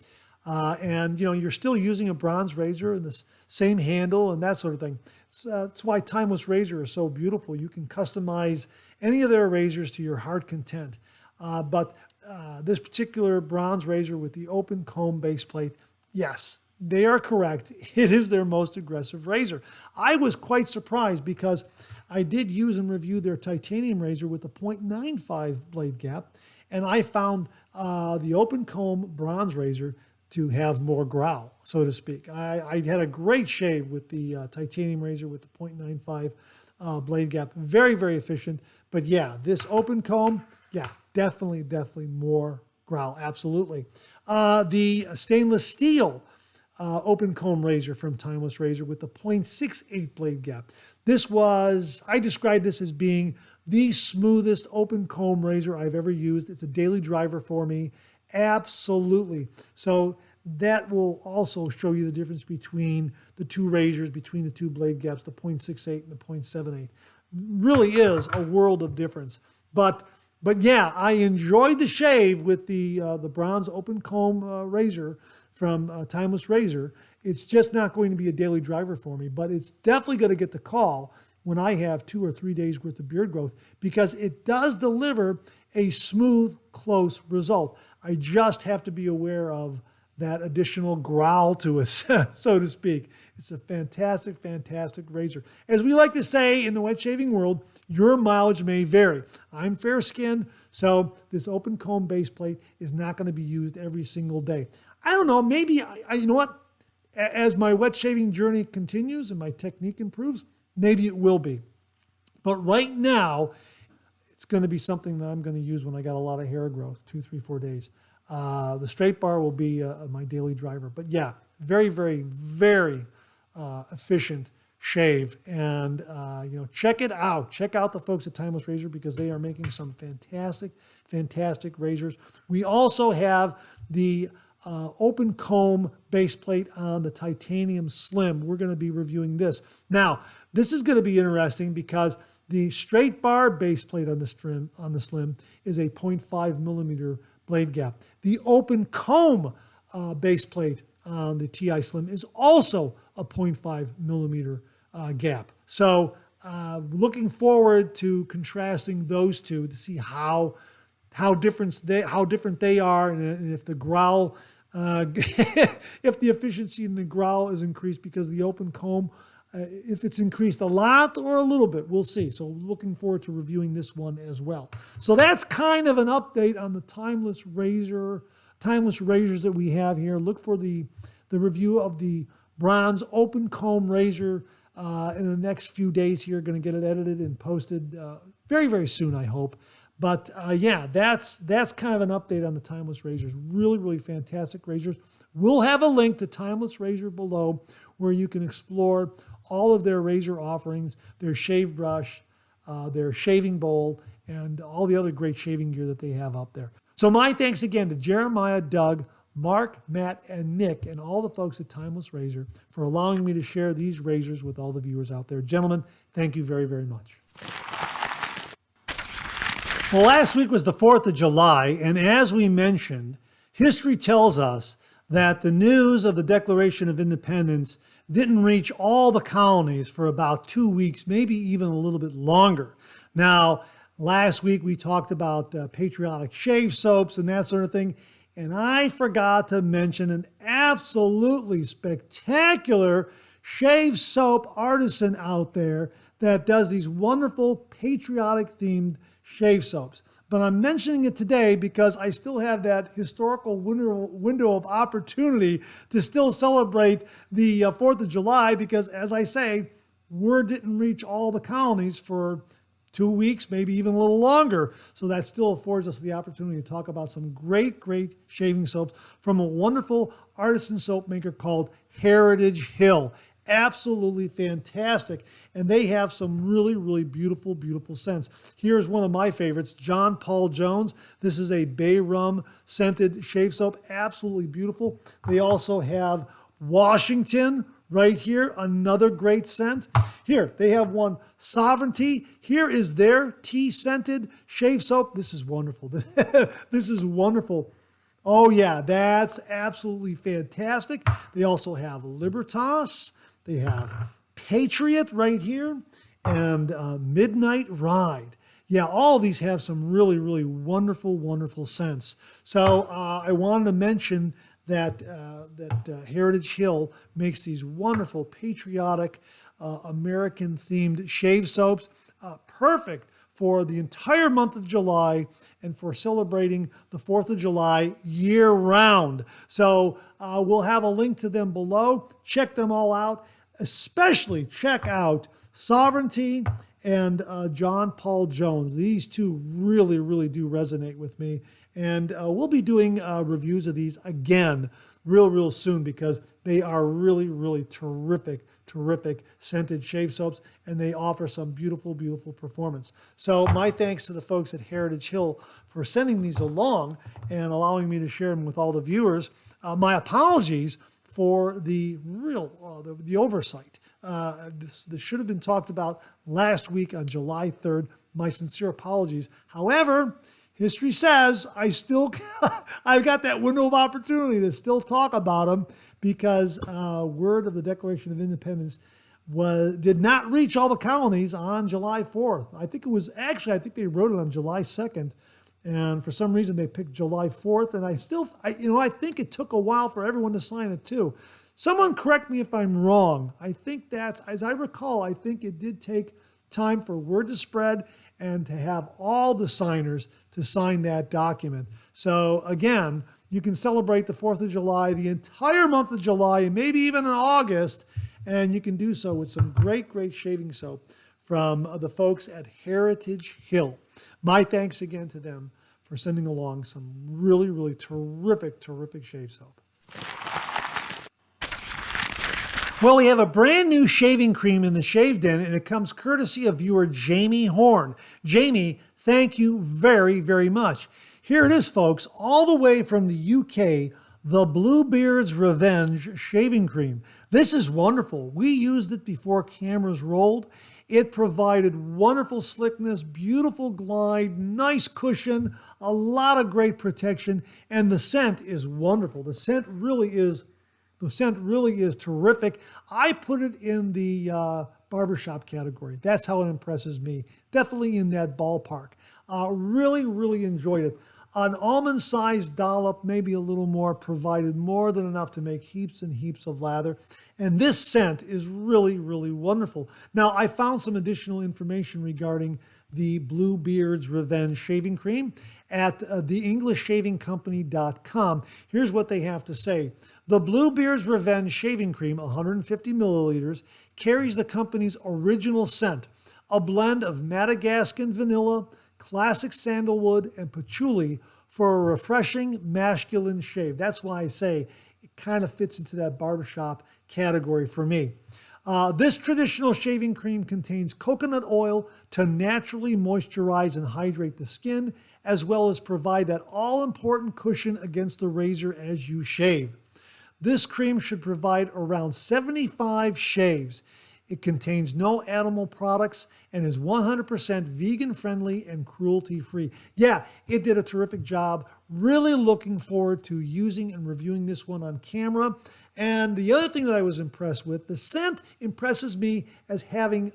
And you're still using a bronze razor and the same handle and that sort of thing. That's why Timeless Razor is so beautiful. You can customize any of their razors to your heart content. But this particular bronze razor with the open comb base plate, yes, they are correct. It is their most aggressive razor. I was quite surprised because I did use and review their titanium razor with a 0.95 blade gap, and I found the open comb bronze razor to have more growl, so to speak. I had a great shave with the titanium razor with the 0.95 blade gap. Very, very efficient. But yeah, this open comb, yeah, definitely more growl, absolutely. The stainless steel open comb razor from Timeless Razor with the 0.68 blade gap. I described this as being the smoothest open comb razor I've ever used. It's a daily driver for me. Absolutely. So that will also show you the difference between the two razors, between the two blade gaps, the 0.68 and the 0.78. Really is a world of difference. But But yeah, I enjoyed the shave with the bronze open comb razor from Timeless Razor. It's just not going to be a daily driver for me, but it's definitely going to get the call when I have 2 or 3 days worth of beard growth, because it does deliver a smooth, close result. I just have to be aware of that additional growl to it, so to speak. It's a fantastic, fantastic razor. As we like to say in the wet shaving world, your mileage may vary. I'm fair-skinned, so this open comb base plate is not going to be used every single day. I don't know, maybe, you know what? As my wet shaving journey continues and my technique improves, maybe it will be. But right now, it's going to be something that I'm going to use when I got a lot of hair growth, 2, 3, 4 days. The straight bar will be my daily driver. But yeah, very, very, very efficient shave. And, check it out. Check out the folks at Timeless Razor, because they are making some fantastic, fantastic razors. We also have the open comb base plate on the Titanium Slim. We're going to be reviewing this. Now, this is going to be interesting because the straight bar base plate on the Slim is a 0.5 millimeter blade gap. The open comb base plate on the TI Slim is also a 0.5 millimeter gap. So looking forward to contrasting those two to see how different they are, and if the growl, if the efficiency in the growl is increased because the open comb, if it's increased a lot or a little bit, we'll see. So looking forward to reviewing this one as well. So that's kind of an update on the timeless razors that we have here. Look for the review of the bronze open comb razor in the next few days here. Going to get it edited and posted very, very soon, I hope. But yeah, that's kind of an update on the Timeless Razors. Really, really fantastic razors. We'll have a link to Timeless Razor below where you can explore all of their razor offerings, their shave brush, their shaving bowl, and all the other great shaving gear that they have out there. So my thanks again to Jeremiah, Doug, Mark, Matt, and Nick, and all the folks at Timeless Razor for allowing me to share these razors with all the viewers out there. Gentlemen, thank you very, very much. Well, last week was the 4th of July, and as we mentioned, history tells us that the news of the Declaration of Independence didn't reach all the colonies for about 2 weeks, maybe even a little bit longer. Now, last week we talked about patriotic shave soaps and that sort of thing, and I forgot to mention an absolutely spectacular shave soap artisan out there that does these wonderful patriotic-themed shave soaps. But I'm mentioning it today because I still have that historical window of opportunity to still celebrate the 4th of July, because, as I say, word didn't reach all the colonies for 2 weeks, maybe even a little longer. So that still affords us the opportunity to talk about some great, great shaving soaps from a wonderful artisan soap maker called Heritage Hill. Absolutely fantastic. And they have some really, really beautiful, beautiful scents. Here's one of my favorites, John Paul Jones. This is a bay rum scented shave soap. Absolutely beautiful. They also have Washington right here, another great scent. Here, they have one, Sovereignty. Here is their tea scented shave soap. This is wonderful. This is wonderful. Oh yeah, that's absolutely fantastic. They also have Libertas. They have Patriot right here, and Midnight Ride. Yeah, all of these have some really, really wonderful, wonderful scents. So I wanted to mention that Heritage Hill makes these wonderful, patriotic, American-themed shave soaps, perfect for the entire month of July and for celebrating the 4th of July year-round. So we'll have a link to them below. Check them all out. Especially check out Sovereignty and John Paul Jones. These two really, really do resonate with me. And we'll be doing reviews of these again real soon, because they are really, really terrific scented shave soaps, and they offer some beautiful, beautiful performance. So my thanks to the folks at Heritage Hill for sending these along and allowing me to share them with all the viewers. My apologies for the oversight. This should have been talked about last week on July 3rd. my sincere apologies. However, history says I've got that window of opportunity to still talk about them because word of the Declaration of Independence did not reach all the colonies on July 4th. I think they wrote it on July 2nd. And for some reason, they picked July 4th. And I think it took a while for everyone to sign it too. Someone correct me if I'm wrong. I think as I recall, I think it did take time for word to spread and to have all the signers to sign that document. So again, you can celebrate the 4th of July, the entire month of July, and maybe even in August. And you can do so with some great, great shaving soap from the folks at Heritage Hill. My thanks again to them for sending along some really, really terrific, terrific shave soap. Well, we have a brand new shaving cream in the Shave Den, and it comes courtesy of viewer Jamie Horn. Jamie, thank you very, very much. Here it is, folks, all the way from the UK, the Bluebeard's Revenge Shaving Cream. This is wonderful. We used it before cameras rolled. It provided wonderful slickness, beautiful glide, nice cushion, a lot of great protection, and the scent is wonderful. The scent really is terrific. I put it in the barbershop category. That's how it impresses me. Definitely in that ballpark. Really, really enjoyed it. An almond-sized dollop, maybe a little more, provided more than enough to make heaps and heaps of lather. And this scent is really, really wonderful. Now, I found some additional information regarding the Bluebeard's Revenge Shaving Cream at theenglishshavingcompany.com. Here's what they have to say. The Bluebeard's Revenge Shaving Cream, 150 milliliters, carries the company's original scent, a blend of Madagascan vanilla, classic sandalwood, and patchouli for a refreshing masculine shave. That's why I say it kind of fits into that barbershop category for me. This traditional shaving cream contains coconut oil to naturally moisturize and hydrate the skin, as well as provide that all-important cushion against the razor as you shave. This cream should provide around 75 shaves. It contains no animal products and is 100% vegan-friendly and cruelty-free. Yeah, it did a terrific job. Really looking forward to using and reviewing this one on camera. And the other thing that I was impressed with, the scent impresses me as having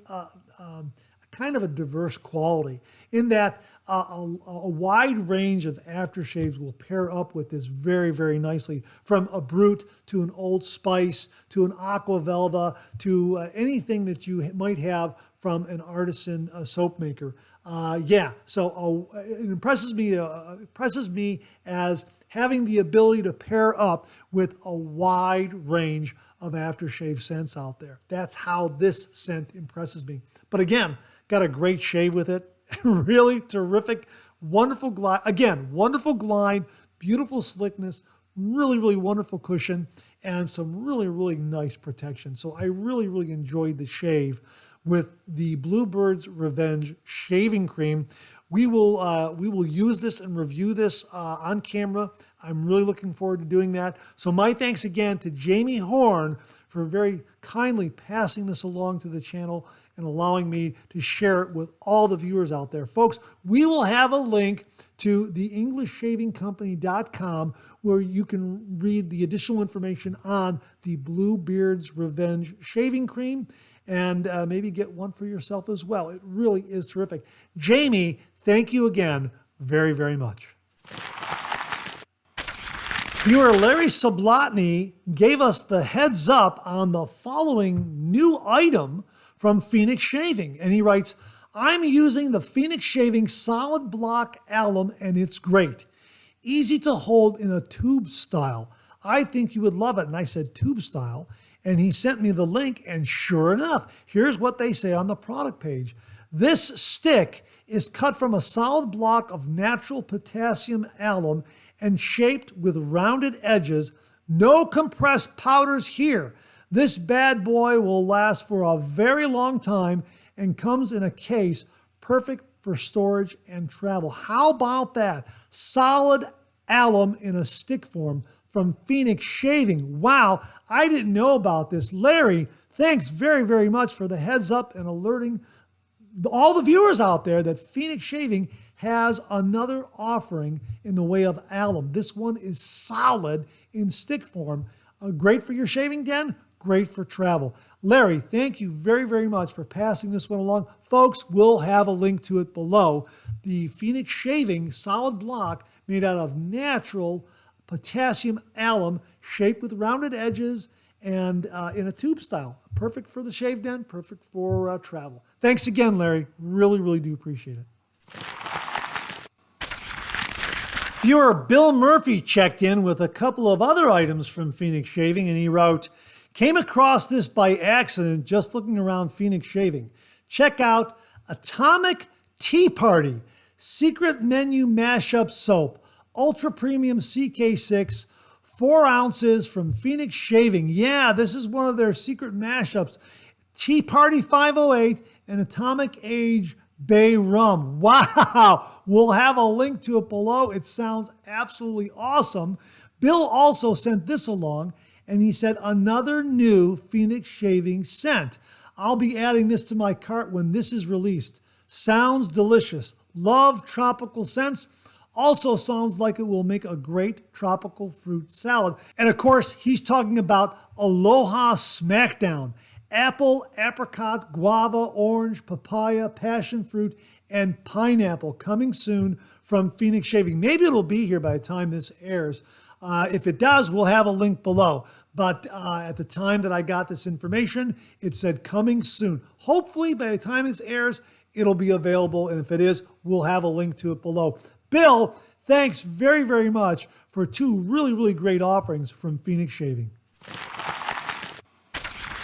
kind of a diverse quality in that a wide range of aftershaves will pair up with this very, very nicely, from a Brut to an Old Spice to an Aqua Velva to anything that you might have from an artisan soap maker. So it impresses me as having the ability to pair up with a wide range of aftershave scents out there. That's how this scent impresses me. But again, got a great shave with it. Really terrific, wonderful glide. Again, wonderful glide, beautiful slickness, really, really wonderful cushion, and some really, really nice protection. So I really, really enjoyed the shave with the Bluebeard's Revenge Shaving Cream. We will use this and review this on camera. I'm really looking forward to doing that. So my thanks again to Jamie Horn for very kindly passing this along to the channel and allowing me to share it with all the viewers out there. Folks, we will have a link to theenglishshavingcompany.com where you can read the additional information on the Bluebeard's Revenge Shaving Cream and maybe get one for yourself as well. It really is terrific. Jamie, thank you again very, very much. Viewer Larry Sublotny gave us the heads up on the following new item from Phoenix Shaving. And he writes, I'm using the Phoenix Shaving Solid Block Alum and it's great. Easy to hold in a tube style. I think you would love it. And I said tube style. And he sent me the link and sure enough, here's what they say on the product page. This stick is cut from a solid block of natural potassium alum and shaped with rounded edges. No compressed powders here. This bad boy will last for a very long time and comes in a case perfect for storage and travel. How about that? Solid alum in a stick form from Phoenix Shaving. Wow, I didn't know about this. Larry, thanks very, very much for the heads up and alerting all the viewers out there that Phoenix Shaving has another offering in the way of alum. This one is solid in stick form. Great for your shaving den, great for travel. Larry, thank you very, very much for passing this one along. Folks, we'll have a link to it below. The Phoenix Shaving solid block made out of natural potassium alum, shaped with rounded edges and in a tube style. Perfect for the shave den, perfect for travel. Thanks again, Larry. Really, really do appreciate it. Viewer Bill Murphy checked in with a couple of other items from Phoenix Shaving, and he wrote, came across this by accident just looking around Phoenix Shaving. Check out Atomic Tea Party Secret Menu Mashup Soap, Ultra Premium CK6, 4 ounces from Phoenix Shaving. Yeah, this is one of their secret mashups. Tea Party 508 and Atomic Age Bay Rum. Wow, we'll have a link to it below. It sounds absolutely awesome. Bill also sent this along, and he said, another new Phoenix Shaving scent. I'll be adding this to my cart when this is released. Sounds delicious. Love tropical scents. Also sounds like it will make a great tropical fruit salad. And of course, he's talking about Aloha Smackdown. Apple, apricot, guava, orange, papaya, passion fruit, and pineapple coming soon from Phoenix Shaving. Maybe it'll be here by the time this airs. If it does, we'll have a link below. But at the time that I got this information, it said coming soon. Hopefully, by the time this airs, it'll be available. And if it is, we'll have a link to it below. Bill, thanks very, very much for 2 really, really great offerings from Phoenix Shaving.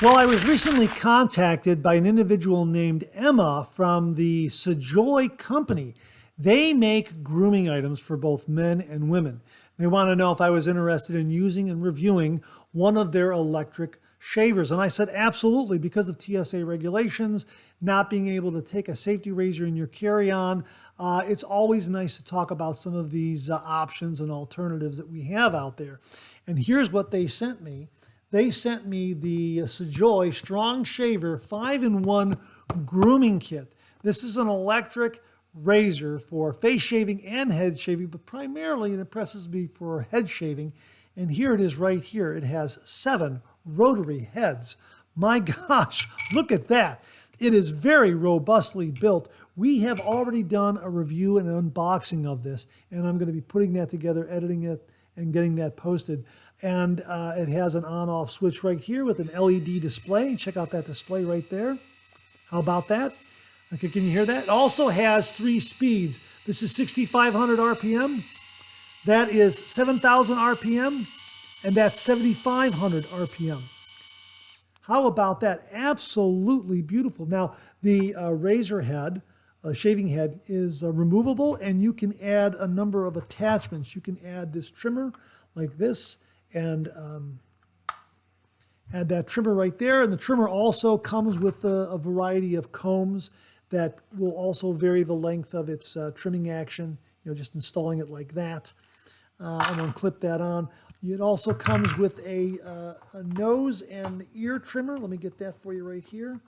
Well, I was recently contacted by an individual named Emma from the Sejoy company. They make grooming items for both men and women. They want to know if I was interested in using and reviewing one of their electric shavers. And I said, absolutely, because of TSA regulations, not being able to take a safety razor in your carry-on. It's always nice to talk about some of these options and alternatives that we have out there. And here's what they sent me. They sent me the Sejoy Strong Shaver 5-in-1 grooming kit. This is an electric razor for face shaving and head shaving, but primarily it impresses me for head shaving. And here it is right here. It has 7 rotary heads. My gosh, look at that. It is very robustly built. We have already done a review and an unboxing of this, and I'm going to be putting that together, editing it, and getting that posted. And it has an on-off switch right here with an LED display. Check out that display right there. How about that? Okay, can you hear that? It also has 3 speeds. This is 6,500 RPM. That is 7,000 RPM. And that's 7,500 RPM. How about that? Absolutely beautiful. Now, the razor head, shaving head, is removable, and you can add a number of attachments. You can add this trimmer like this, and add that trimmer right there. And the trimmer also comes with a variety of combs that will also vary the length of its trimming action, just installing it like that. And then clip that on. It also comes with a nose and ear trimmer. Let me get that for you right here.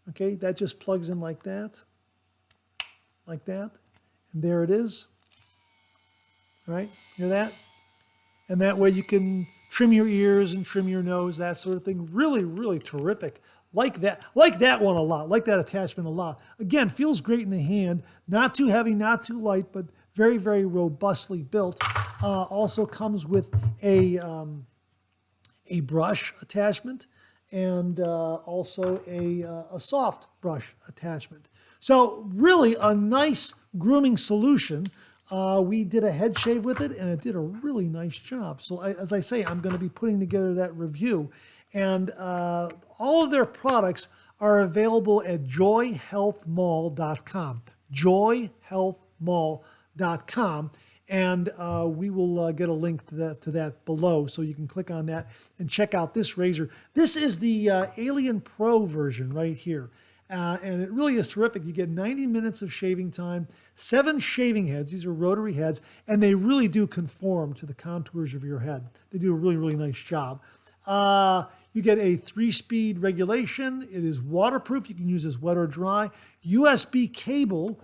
Okay, that just plugs in like that. Like that. And there it is. All right, hear that? And that way you can trim your ears and trim your nose, that sort of thing. Really, really terrific. Like that one a lot. Like that attachment a lot. Again, feels great in the hand. Not too heavy, not too light, but very, very robustly built. Also comes with a brush attachment and also a soft brush attachment. So really a nice grooming solution. We did a head shave with it, and it did a really nice job. So as I say, I'm going to be putting together that review. And all of their products are available at joyhealthmall.com. joyhealthmall.com. And we will get a link to that below, so you can click on that and check out this razor. This is the Alien Pro version right here. And it really is terrific. You get 90 minutes of shaving time, 7 shaving heads. These are rotary heads, and they really do conform to the contours of your head. They do a really, really nice job. You get a 3-speed regulation. It is waterproof. You can use this wet or dry. USB cable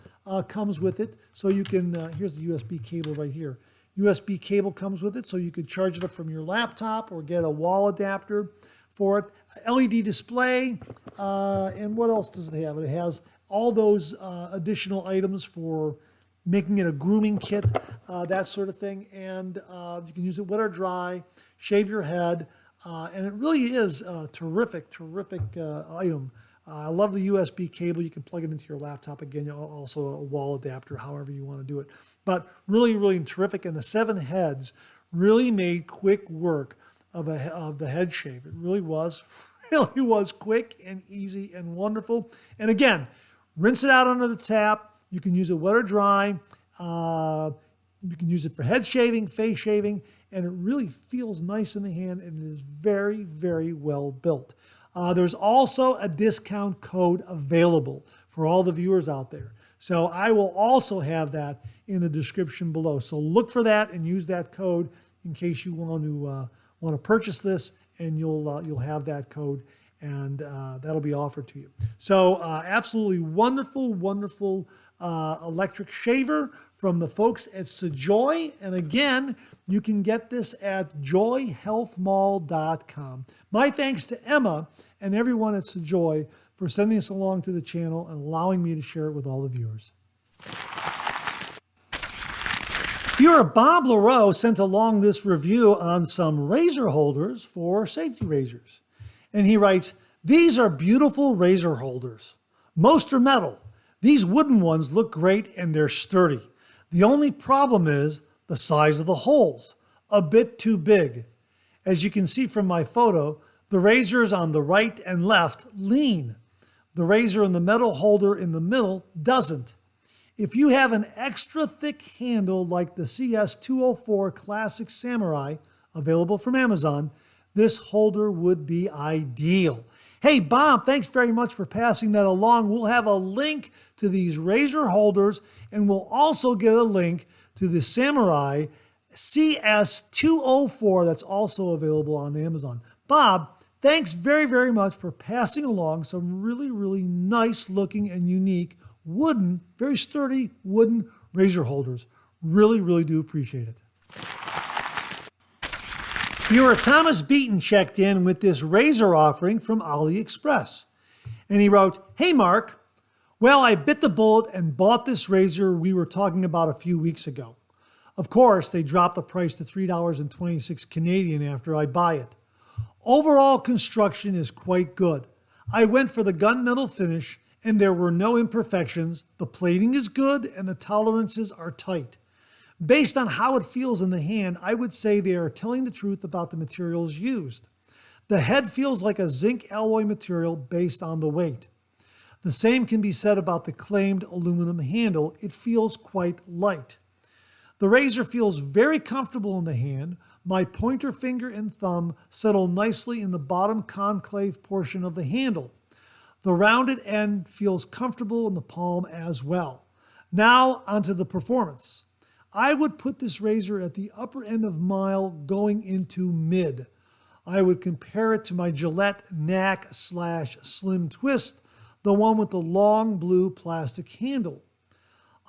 comes with it. So you can, here's the USB cable right here. USB cable comes with it, so you could charge it up from your laptop or get a wall adapter for it. LED display, and what else does it have? It has all those additional items for making it a grooming kit, that sort of thing. And you can use it wet or dry, shave your head, and it really is a terrific item. I love the USB cable. You can plug it into your laptop. Again, also a wall adapter, however you want to do it. But really, really terrific. And the 7 heads really made quick work of the head shave. It really was quick and easy and wonderful. And again, rinse it out under the tap. You can use it wet or dry. You can use it for head shaving, face shaving, and it really feels nice in the hand, and it is very, very well built. There's also a discount code available for all the viewers out there. So I will also have that in the description below. So look for that and use that code in case you want to purchase this, and you'll have that code, and that'll be offered to you. So absolutely wonderful, wonderful electric shaver from the folks at Sejoy. And again, you can get this at joyhealthmall.com. My thanks to Emma and everyone at Sejoy for sending this along to the channel and allowing me to share it with all the viewers. Viewer Bob LaRoe sent along this review on some razor holders for safety razors. And he writes, "These are beautiful razor holders. Most are metal. These wooden ones look great and they're sturdy. The only problem is the size of the holes, a bit too big. As you can see from my photo, the razors on the right and left lean. The razor in the metal holder in the middle doesn't. If you have an extra thick handle like the CS204 Classic Samurai, available from Amazon, this holder would be ideal." Hey, Bob, thanks very much for passing that along. We'll have a link to these razor holders, and we'll also get a link to the Samurai CS204 that's also available on Amazon. Bob, thanks very, very much for passing along some really, really nice looking and unique wooden, very sturdy wooden razor holders. Really, really do appreciate it. Viewer Thomas Beaton checked in with this razor offering from AliExpress. And he wrote, "Hey Mark, well, I bit the bullet and bought this razor we were talking about a few weeks ago. Of course, they dropped the price to $3.26 Canadian after I buy it. Overall construction is quite good. I went for the gunmetal finish and there were no imperfections. The plating is good and the tolerances are tight. Based on how it feels in the hand, I would say they are telling the truth about the materials used. The head feels like a zinc alloy material based on the weight. The same can be said about the claimed aluminum handle. It feels quite light. The razor feels very comfortable in the hand. My pointer finger and thumb settle nicely in the bottom concave portion of the handle. The rounded end feels comfortable in the palm as well. Now onto the performance. I would put this razor at the upper end of mild going into mid. I would compare it to my Gillette Knack/Slim Twist, the one with the long blue plastic handle.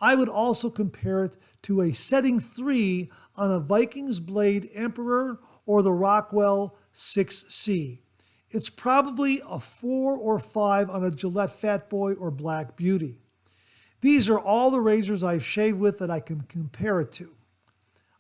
I would also compare it to a setting 3 on a Vikings Blade Emperor or the Rockwell 6C. It's probably a 4 or 5 on a Gillette Fat Boy or Black Beauty. These are all the razors I've shaved with that I can compare it to.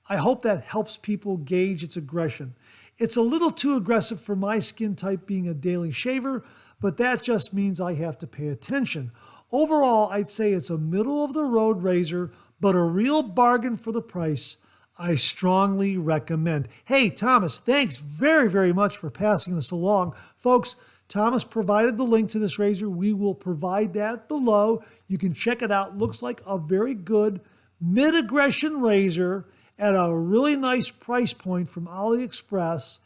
I hope that helps people gauge its aggression. It's a little too aggressive for my skin type being a daily shaver, but that just means I have to pay attention. Overall, I'd say it's a middle-of-the-road razor, but a real bargain for the price. I strongly recommend. Hey, Thomas, thanks very, very much for passing this along. Folks, Thomas provided the link to this razor. We will provide that below. You can check it out. Looks like a very good mid-aggression razor at a really nice price point from AliExpress.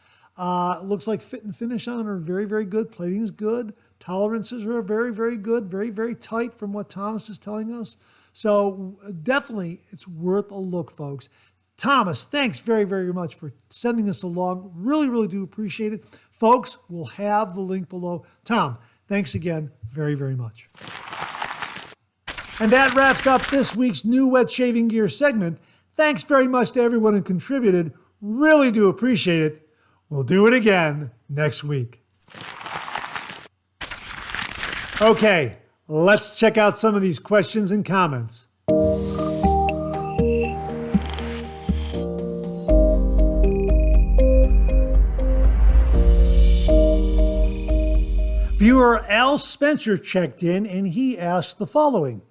Looks like fit and finish on it are very, very good. Plating is good. Tolerances are very, very good. Very, very tight from what Thomas is telling us. So definitely it's worth a look, folks. Thomas, thanks very, very much for sending this along. Really, really do appreciate it. Folks, we'll have the link below. Tom, thanks again very, very much. And that wraps up this week's new wet shaving gear segment. Thanks very much to everyone who contributed. Really do appreciate it. We'll do it again next week. Okay, let's check out some of these questions and comments. Viewer Al Spencer checked in and he asked the following.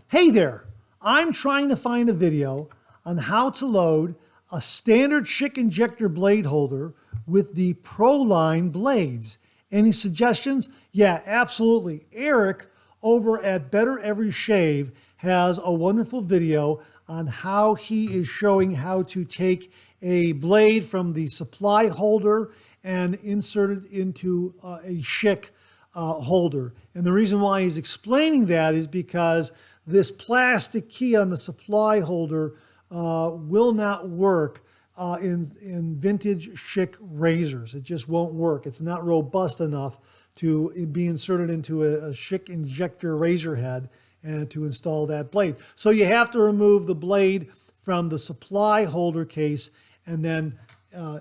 Hey there, I'm trying to find a video on how to load a standard Shick Injector blade holder with the Pro Line blades. Any suggestions? Yeah, absolutely. Eric over at Better Every Shave has a wonderful video on how he is showing how to take a blade from the supply holder and insert it into a Shick holder. And the reason why he's explaining that is because this plastic key on the supply holder will not work in vintage Shick razors. It just won't work. It's not robust enough to be inserted into a Shick Injector razor head and to install that blade. So you have to remove the blade from the supply holder case and then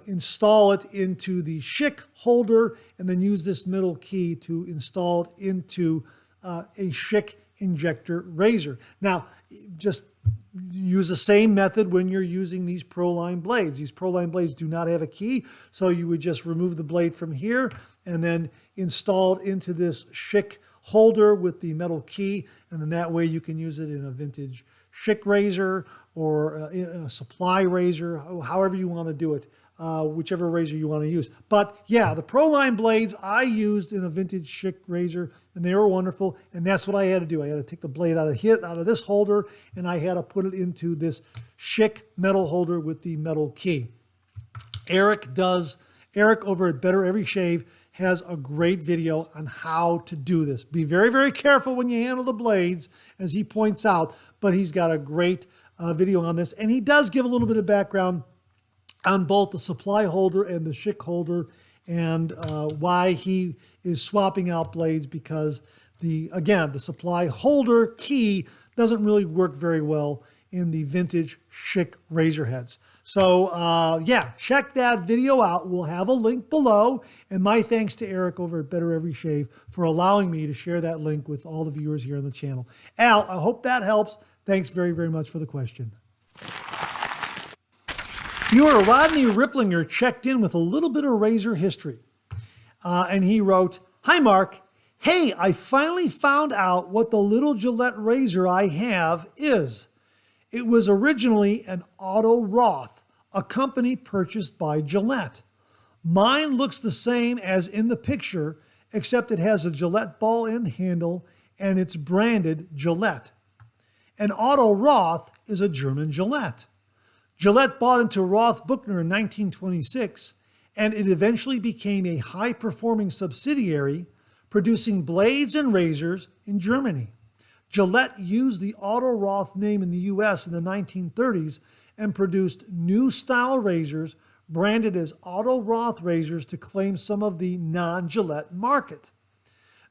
install it into the Shick holder and then use this middle key to install it into a Shick Injector razor. Now, just use the same method when you're using these Pro Line blades. These Pro Line blades do not have a key, so you would just remove the blade from here and then install it into this Shick holder with the metal key, and then that way you can use it in a vintage Shick razor or a supply razor, however you want to do it. Whichever razor you want to use. But yeah, the Pro Line blades I used in a vintage Shick razor, and they were wonderful. And that's what I had to do. I had to take the blade out of this holder, and I had to put it into this Shick metal holder with the metal key. Eric over at Better Every Shave has a great video on how to do this. Be very, very careful when you handle the blades, as he points out, but he's got a great video on this. And he does give a little bit of background on both the supply holder and the Shick holder, and why he is swapping out blades, because the supply holder key doesn't really work very well in the vintage Shick razor heads. So yeah, check that video out. We'll have a link below, and my thanks to Eric over at Better Every Shave for allowing me to share that link with all the viewers here on the channel. Al, I hope that helps. Thanks very, very much for the question. Viewer Rodney Ripplinger checked in with a little bit of razor history. And he wrote, "Hi, Mark. Hey, I finally found out what the little Gillette razor I have is. It was originally an Otto Roth, a company purchased by Gillette. Mine looks the same as in the picture, except it has a Gillette ball end handle and it's branded Gillette. An Otto Roth is a German Gillette. Gillette bought into Roth Buchner in 1926, and it eventually became a high-performing subsidiary, producing blades and razors in Germany. Gillette used the Otto Roth name in the U.S. in the 1930s and produced new style razors branded as Otto Roth razors to claim some of the non-Gillette market.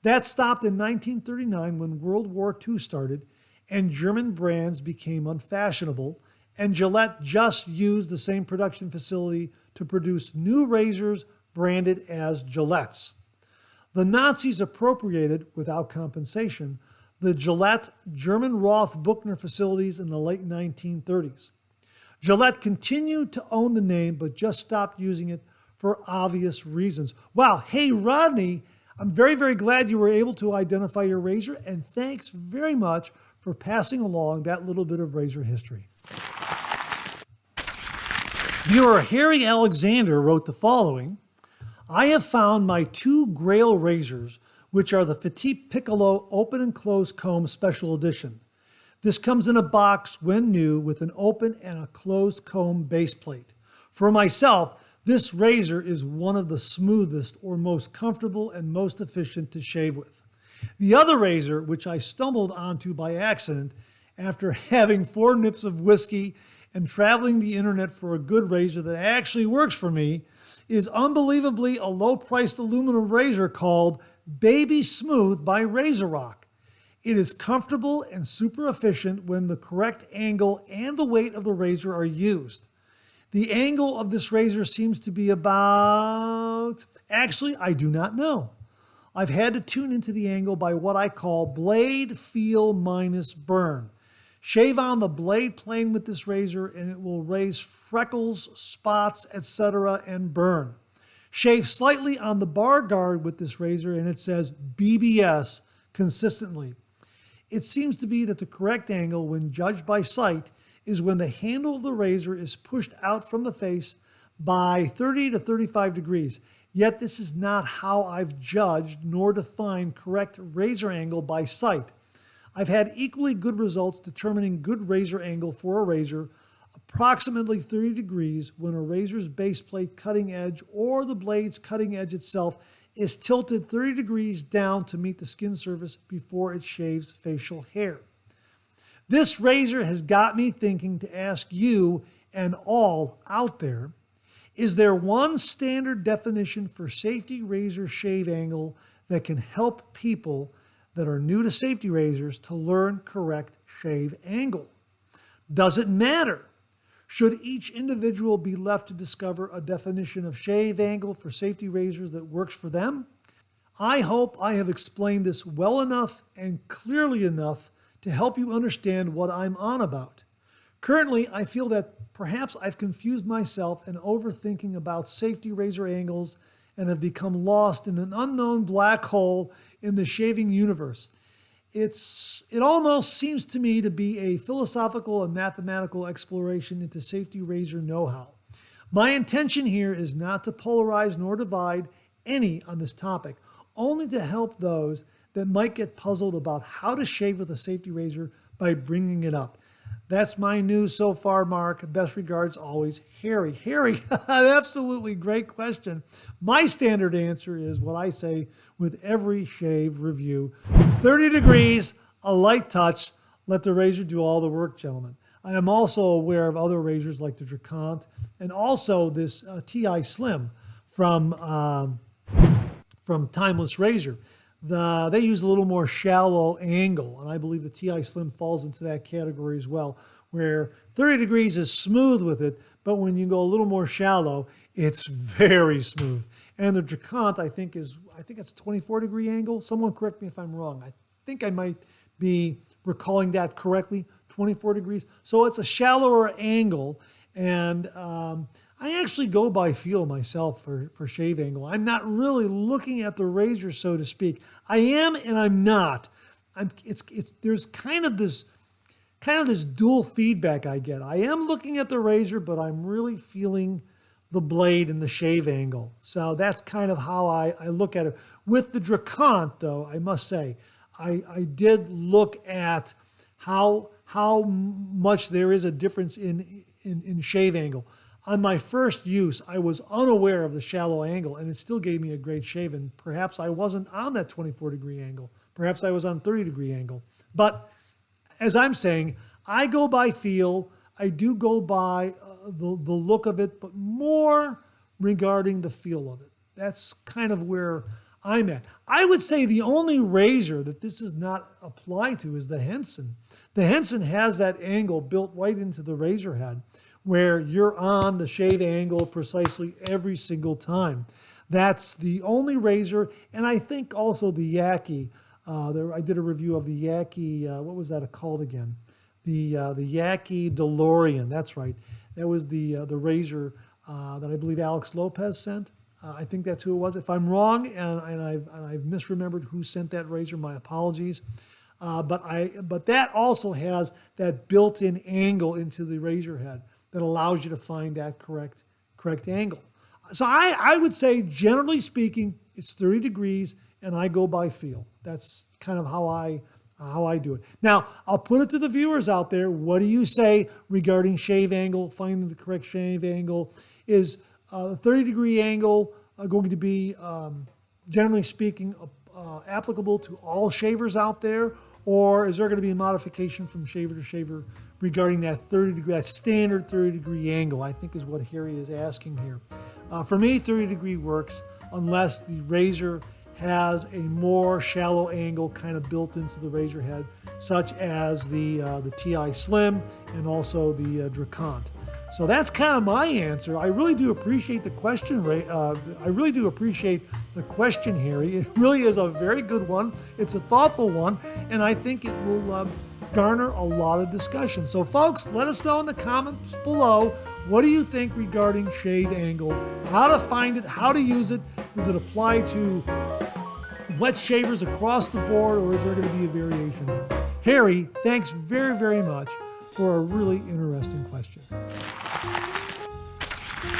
That stopped in 1939 when World War II started and German brands became unfashionable, and Gillette just used the same production facility to produce new razors branded as Gillette's. The Nazis appropriated, without compensation, the Gillette German Roth Buchner facilities in the late 1930s. Gillette continued to own the name, but just stopped using it for obvious reasons. Wow, hey Rodney, I'm very, very glad you were able to identify your razor, and thanks very much for passing along that little bit of razor history. Viewer Harry Alexander wrote the following: I have found my two Grail razors, which are the Petite Piccolo Open and Close Comb Special Edition. This comes in a box when new with an open and a closed comb base plate. For myself, this razor is one of the smoothest or most comfortable and most efficient to shave with. The other razor, which I stumbled onto by accident after having 4 nips of whiskey and traveling the internet for a good razor that actually works for me is unbelievably a low-priced aluminum razor called Baby Smooth by Razor Rock. It is comfortable and super efficient when the correct angle and the weight of the razor are used. The angle of this razor seems to be about... Actually, I do not know. I've had to tune into the angle by what I call blade feel minus burn. Shave on the blade plane with this razor and it will raise freckles, spots, etc. and burn. Shave slightly on the bar guard with this razor and it says BBS consistently. It seems to be that the correct angle when judged by sight is when the handle of the razor is pushed out from the face by 30 to 35 degrees. Yet this is not how I've judged nor defined correct razor angle by sight. I've had equally good results determining good razor angle for a razor, approximately 30 degrees when a razor's base plate cutting edge or the blade's cutting edge itself is tilted 30 degrees down to meet the skin surface before it shaves facial hair. This razor has got me thinking to ask you and all out there, is there one standard definition for safety razor shave angle that can help people that are new to safety razors to learn correct shave angle? Does it matter? Should each individual be left to discover a definition of shave angle for safety razors that works for them? I hope I have explained this well enough and clearly enough to help you understand what I'm on about. Currently, I feel that perhaps I've confused myself and overthinking about safety razor angles and have become lost in an unknown black hole in the shaving universe. It almost seems to me to be a philosophical and mathematical exploration into safety razor know-how. My intention here is not to polarize nor divide any on this topic, only to help those that might get puzzled about how to shave with a safety razor by bringing it up. That's my news so far, Mark. Best regards, always, Harry. Harry, absolutely great question. My standard answer is what I say with every shave review. 30 degrees, a light touch, let the razor do all the work, gentlemen. I am also aware of other razors like the Dracont and also this TI Slim from Timeless Razor. They use a little more shallow angle, and I believe the TI Slim falls into that category as well, where 30 degrees is smooth with it, but when you go a little more shallow, it's very smooth. And the Dracont, I think it's a 24 degree angle. Someone correct me if I'm wrong. I think I might be recalling that correctly, 24 degrees. So it's a shallower angle, and I actually go by feel myself for shave angle. I'm not really looking at the razor, so to speak. I am and I'm not. There's kind of this dual feedback I get. I am looking at the razor, but I'm really feeling the blade and the shave angle. So that's kind of how I look at it. With the Dracont, though, I must say, I did look at how much there is a difference in shave angle. On my first use, I was unaware of the shallow angle, and it still gave me a great shave. And perhaps I wasn't on that 24 degree angle. Perhaps I was on 30 degree angle. But as I'm saying, I go by feel. I do go by the look of it, but more regarding the feel of it. That's kind of where I'm at. I would say the only razor that this is not applied to is the Henson. The Henson has that angle built right into the razor head, where you're on the shave angle precisely every single time. That's the only razor, and I think also the Yaqi. I did a review of the Yaqi, what was that called again? The Yaqi DeLorean, that's right. That was the razor that I believe Alex Lopez sent. I think that's who it was. If I'm wrong and I've misremembered who sent that razor, my apologies. But that also has that built-in angle into the razor head that allows you to find that correct angle. So I would say, generally speaking, it's 30 degrees, and I go by feel. That's kind of how I do it. Now, I'll put it to the viewers out there. What do you say regarding shave angle, finding the correct shave angle? Is the 30 degree angle going to be, generally speaking, applicable to all shavers out there? Or is there going to be a modification from shaver to shaver regarding that 30 degree, that standard 30 degree angle, I think is what Harry is asking here. For me, 30 degree works unless the razor has a more shallow angle kind of built into the razor head, such as the TI Slim and also the Dracont. So that's kind of my answer. I really do appreciate the question, Ray. I really do appreciate the question, Harry. It really is a very good one. It's a thoughtful one, and I think it will garner a lot of discussion. So folks, let us know in the comments below, what do you think regarding shave angle? How to find it, how to use it? Does it apply to wet shavers across the board, or is there going to be a variation there? Harry, thanks very, very much for a really interesting question.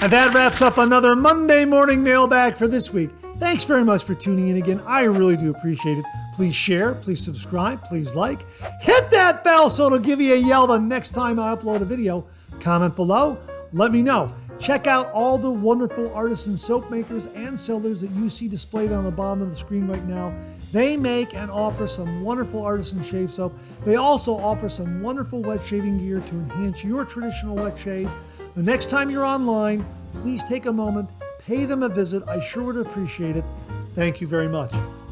And that wraps up another Monday morning mailbag for this week. Thanks very much for tuning in again. I really do appreciate it. Please share, please subscribe, please like. Hit that bell so it'll give you a yell the next time I upload a video. Comment below, let me know. Check out all the wonderful artisan soap makers and sellers that you see displayed on the bottom of the screen right now. They make and offer some wonderful artisan shave soap. They also offer some wonderful wet shaving gear to enhance your traditional wet shave. The next time you're online, please take a moment, pay them a visit. I sure would appreciate it. Thank you very much.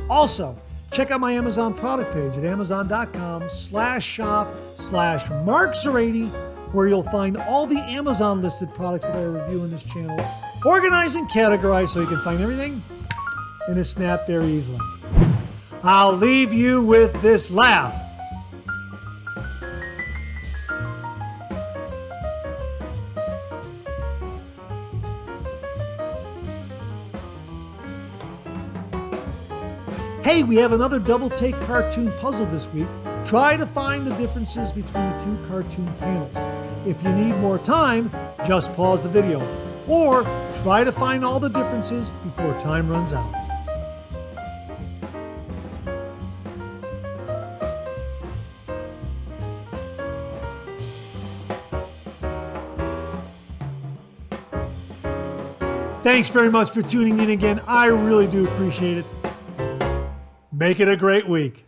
Also, check out my Amazon product page at amazon.com/shop/Mark080, where you'll find all the Amazon listed products that I review in this channel, organized and categorized so you can find everything in a snap very easily. I'll leave you with this laugh. Hey, we have another double take cartoon puzzle this week. Try to find the differences between the two cartoon panels. If you need more time, just pause the video, or try to find all the differences before time runs out. Thanks very much for tuning in again. I really do appreciate it. Make it a great week.